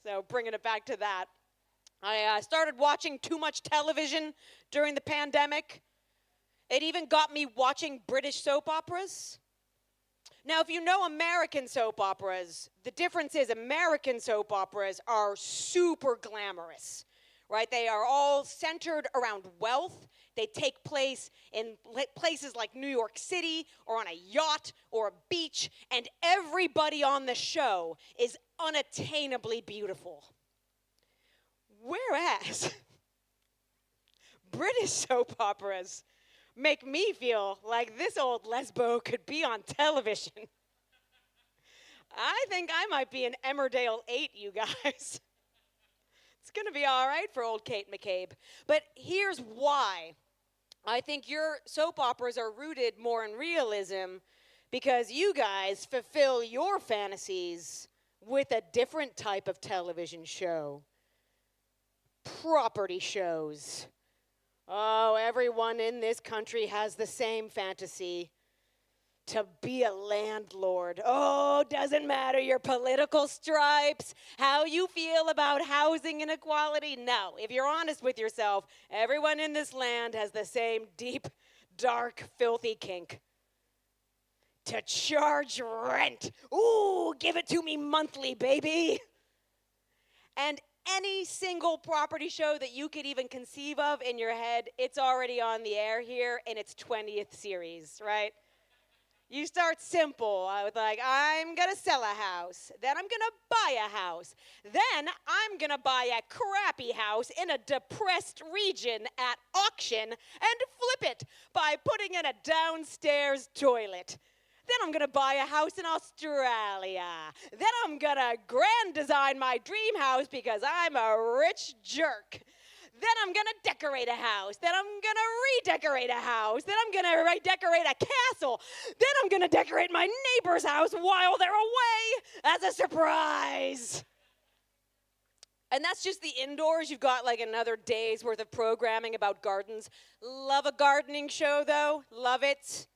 So bringing it back to that. I started watching too much television during the pandemic. It even got me watching British soap operas. Now, if you know American soap operas, the difference is American soap operas are super glamorous, right? They are all centered around wealth. They take place in places like New York City or on a yacht or a beach, and everybody on the show is unattainably beautiful. Whereas British soap operas make me feel like this old lesbo could be on television. I think I might be an Emmerdale 8, you guys. It's going to be all right for old Kate McCabe. But here's why. I think your soap operas are rooted more in realism because you guys fulfill your fantasies with a different type of television show. Property shows. Oh, everyone in this country has the same fantasy. To be a landlord. Oh, doesn't matter your political stripes, how you feel about housing inequality. No, if you're honest with yourself, everyone in this land has the same deep, dark, filthy kink. To charge rent. Ooh, give it to me monthly, baby. And any single property show that you could even conceive of in your head, it's already on the air here in its 20th series, right? You start simple with like, I'm going to sell a house. Then I'm going to buy a house. Then I'm going to buy a crappy house in a depressed region at auction and flip it by putting in a downstairs toilet. Then I'm going to buy a house in Australia. Then I'm going to grand design my dream house because I'm a rich jerk. Then I'm going to decorate a house. Then I'm going to redecorate a house. Then I'm going to redecorate a castle. Then I'm going to decorate my neighbor's house while they're away as a surprise. And that's just the indoors. You've got like another day's worth of programming about gardens. Love a gardening show, though. Love it.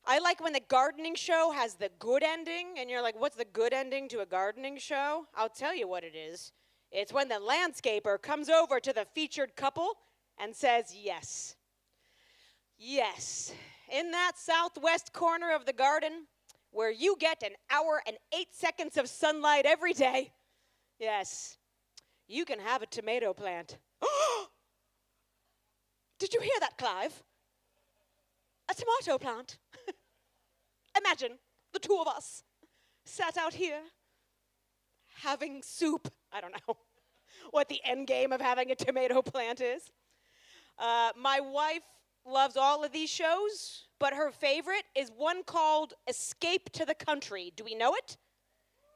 I like when the gardening show has the good ending, and you're like, what's the good ending to a gardening show? I'll tell you what it is. It's when the landscaper comes over to the featured couple and says yes. Yes, in that southwest corner of the garden where you get an hour and 8 seconds of sunlight every day, yes, you can have a tomato plant. Did you hear that, Clive? A tomato plant. Imagine the two of us sat out here having soup. I don't know what the end game of having a tomato plant is. My wife loves all of these shows, but her favorite is one called Escape to the Country. Do we know it?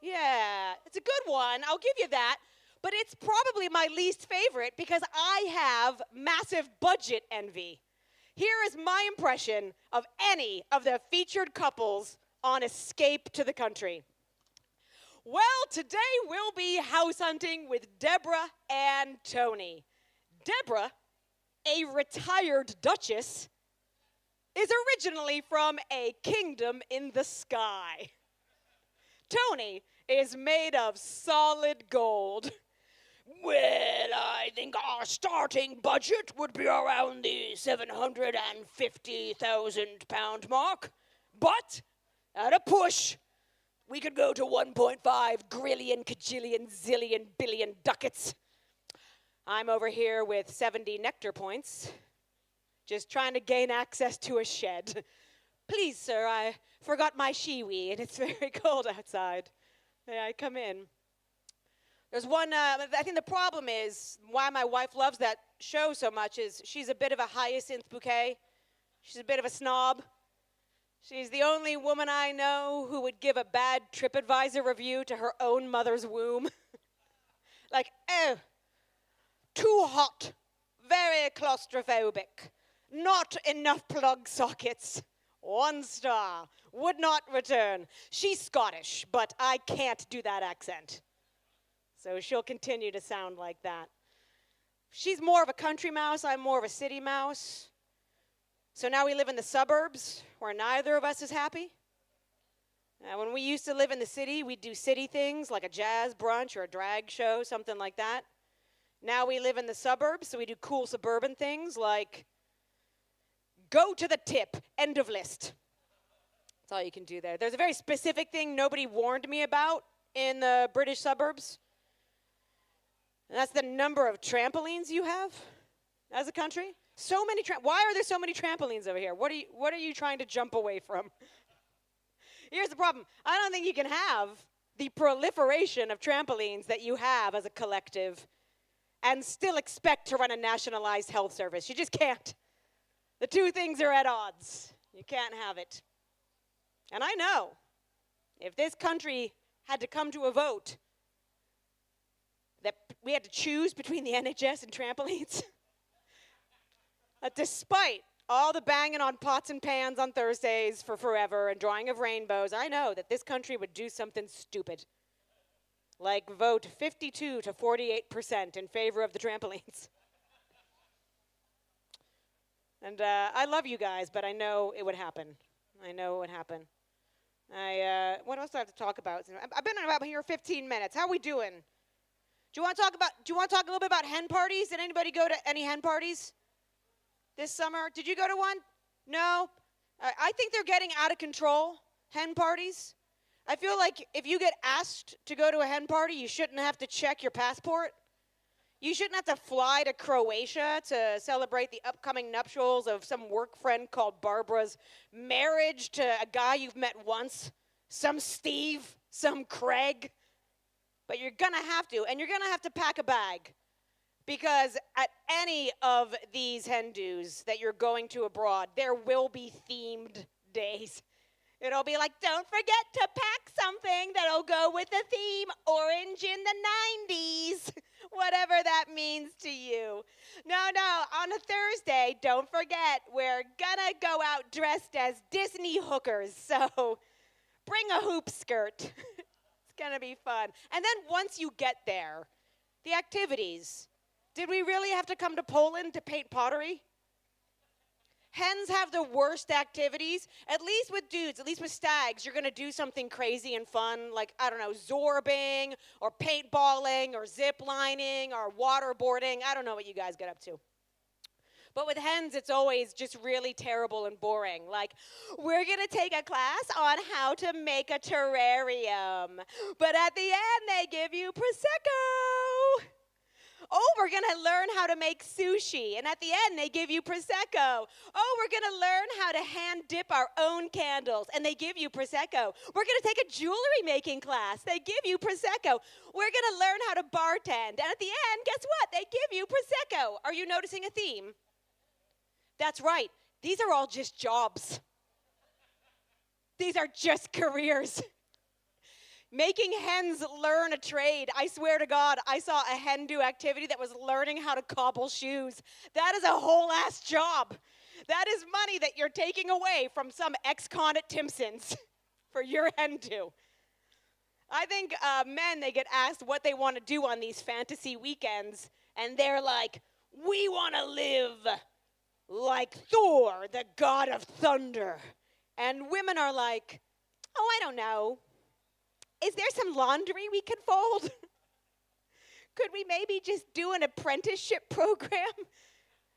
Yeah, it's a good one. I'll give you that. But it's probably my least favorite because I have massive budget envy. Here is my impression of any of the featured couples on Escape to the Country. Well, today we'll be house hunting with Deborah and Tony. Deborah, a retired duchess, is originally from a kingdom in the sky. Tony is made of solid gold. Well, I think our starting budget would be around the £750,000 mark. But, at a push, we could go to 1.5 grillion, cajillion, zillion, billion ducats. I'm over here with 70 nectar points, just trying to gain access to a shed. Please, sir, I forgot my shiwi, and it's very cold outside. May I come in? There's one, I think the problem is why my wife loves that show so much is she's a bit of a hyacinth bouquet. She's a bit of a snob. She's the only woman I know who would give a bad TripAdvisor review to her own mother's womb. Like, oh, too hot, very claustrophobic, not enough plug sockets, 1 star, would not return. She's Scottish, but I can't do that accent. So she'll continue to sound like that. She's more of a country mouse, I'm more of a city mouse. So now we live in the suburbs where neither of us is happy. When we used to live in the city, we'd do city things like a jazz brunch or a drag show, something like that. Now we live in the suburbs, so we do cool suburban things like go to the tip, end of list. That's all you can do there. There's a very specific thing nobody warned me about in the British suburbs. And that's the number of trampolines you have as a country. So many why are there so many trampolines over here? What are you trying to jump away from? Here's the problem. I don't think you can have the proliferation of trampolines that you have as a collective and still expect to run a nationalized health service. You just can't. The two things are at odds. You can't have it. And I know if this country had to come to a vote that we had to choose between the NHS and trampolines, despite all the banging on pots and pans on Thursdays for forever and drawing of rainbows, I know that this country would do something stupid. Like vote 52 to 48% in favor of the trampolines. And I love you guys, but I know it would happen. I know it would happen. What else do I have to talk about? I've been about here 15 minutes. How are we doing? Do you want to talk a little bit about hen parties? Did anybody go to any hen parties this summer? Did you go to one? No? I think they're getting out of control, hen parties. I feel like if you get asked to go to a hen party, you shouldn't have to check your passport. You shouldn't have to fly to Croatia to celebrate the upcoming nuptials of some work friend called Barbara's marriage to a guy you've met once, some Steve, some Craig. But you're going to have to, and you're going to have to pack a bag. Because at any of these hen do's that you're going to abroad, there will be themed days. It'll be like, don't forget to pack something that'll go with the theme, orange in the 90s, whatever that means to you. No, on a Thursday, don't forget, we're gonna go out dressed as Disney hookers, so bring a hoop skirt. It's gonna be fun. And then once you get there, the activities. Did we really have to come to Poland to paint pottery? Hens have the worst activities. At least with dudes, at least with stags, you're going to do something crazy and fun, like, I don't know, zorbing or paintballing or zip lining or waterboarding. I don't know what you guys get up to. But with hens, it's always just really terrible and boring. Like, we're going to take a class on how to make a terrarium. But at the end, they give you Prosecco. Oh, we're going to learn how to make sushi. And at the end, they give you Prosecco. Oh, we're going to learn how to hand dip our own candles. And they give you Prosecco. We're going to take a jewelry making class. They give you Prosecco. We're going to learn how to bartend. And at the end, guess what? They give you Prosecco. Are you noticing a theme? That's right. These are all just jobs. These are just careers. Making hens learn a trade. I swear to God, I saw a hen do activity that was learning how to cobble shoes. That is a whole ass job. That is money that you're taking away from some ex-con at Timpson's for your hen to. I think men, they get asked what they want to do on these fantasy weekends, and they're like, we want to live like Thor, the god of thunder. And women are like, oh, I don't know. Is there some laundry we could fold? Could we maybe just do an apprenticeship program?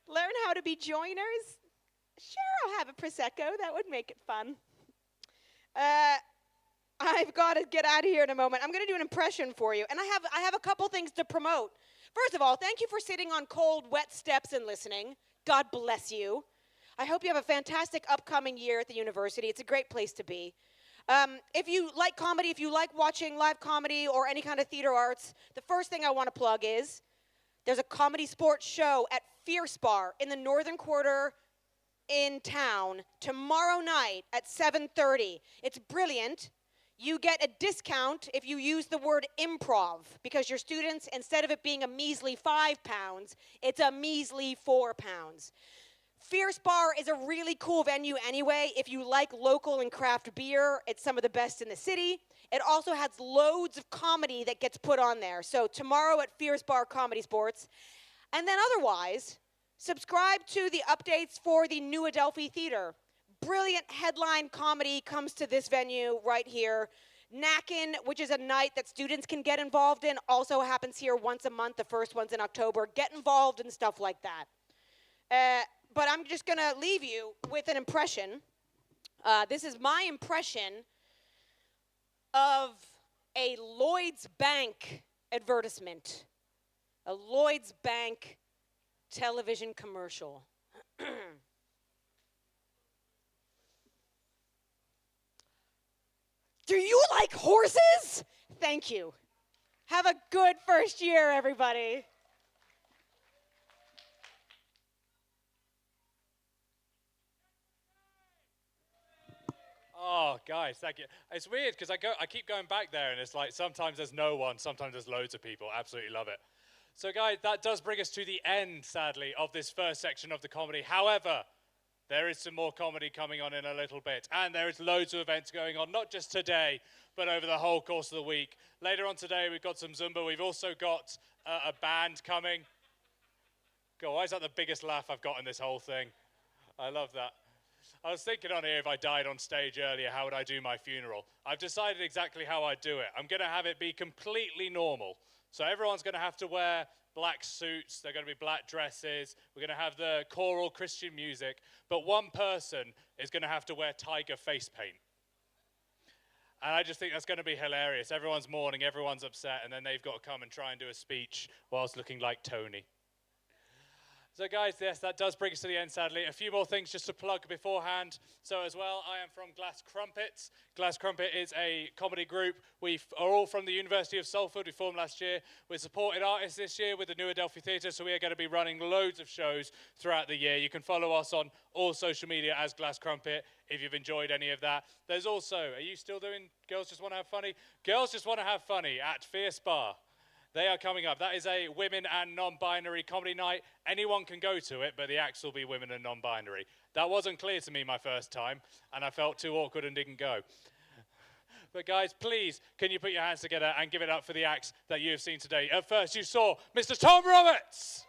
Learn how to be joiners? Sure, I'll have a Prosecco. That would make it fun. I've got to get out of here in a moment. I'm going to do an impression for you. And I have a couple things to promote. First of all, thank you for sitting on cold, wet steps and listening. God bless you. I hope you have a fantastic upcoming year at the university. It's a great place to be. If you like comedy, if you like watching live comedy or any kind of theater arts, the first thing I want to plug is there's a comedy sports show at Fierce Bar in the Northern Quarter in town tomorrow night at 7:30. It's brilliant. You get a discount if you use the word improv because your students, instead of it being a measly £5, it's a measly £4. Fierce Bar is a really cool venue anyway. If you like local and craft beer, it's some of the best in the city. It also has loads of comedy that gets put on there. So tomorrow at Fierce Bar Comedy Sports. And then otherwise, subscribe to the updates for the New Adelphi Theater. Brilliant headline comedy comes to this venue right here. Knackin', which is a night that students can get involved in, also happens here once a month. The first one's in October. Get involved in stuff like that. But I'm just going to leave you with an impression. This is my impression of a Lloyd's Bank advertisement. A Lloyd's Bank television commercial. Do you like horses? Thank you. Have a good first year, everybody. Oh, guys, thank you. It's weird because I keep going back there, and it's like sometimes there's no one, sometimes there's loads of people. Absolutely love it. So, guys, that does bring us to the end, sadly, of this first section of the comedy. However, there is some more comedy coming on in a little bit, and there is loads of events going on, not just today, but over the whole course of the week. Later on today, we've got some Zumba. We've also got a band coming. God, why is that the biggest laugh I've got in this whole thing? I love that. I was thinking on here, if I died on stage earlier, how would I do my funeral? I've decided exactly how I'd do it. I'm going to have it be completely normal. So everyone's going to have to wear black suits. They're going to be black dresses. We're going to have the choral Christian music. But one person is going to have to wear tiger face paint. And I just think that's going to be hilarious. Everyone's mourning, everyone's upset, and then they've got to come and try and do a speech whilst looking like Tony. So guys, yes, that does bring us to the end, sadly. A few more things just to plug beforehand. So as well, I am from Glass Crumpets. Glass Crumpet is a comedy group. We are all from the University of Salford. We formed last year. We're supported artists this year with the New Adelphi Theatre, so we are going to be running loads of shows throughout the year. You can follow us on all social media as Glass Crumpet if you've enjoyed any of that. There's also, are you still doing Girls Just Want to Have Funny? Girls Just Want to Have Funny at Fierce Bar. They are coming up. That is a women and non-binary comedy night. Anyone can go to it, but the acts will be women and non-binary. That wasn't clear to me my first time, and I felt too awkward and didn't go. But guys, please, can you put your hands together and give it up for the acts that you have seen today? At first, you saw Mr. Tom Roberts.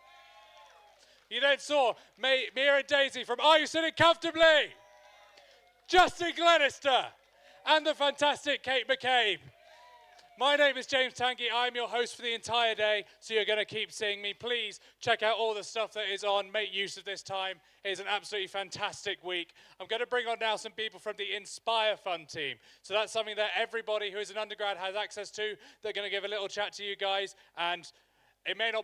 You then saw Mia and Daisy from Are You Sitting Comfortably? Justin Glenister and the fantastic Kate McCabe. My name is James Tanky. I'm your host for the entire day, so you're going to keep seeing me. Please check out all the stuff that is on. Make use of this time. It is an absolutely fantastic week. I'm going to bring on now some people from the Inspire Fund team. So that's something that everybody who is an undergrad has access to. They're going to give a little chat to you guys, and it may not be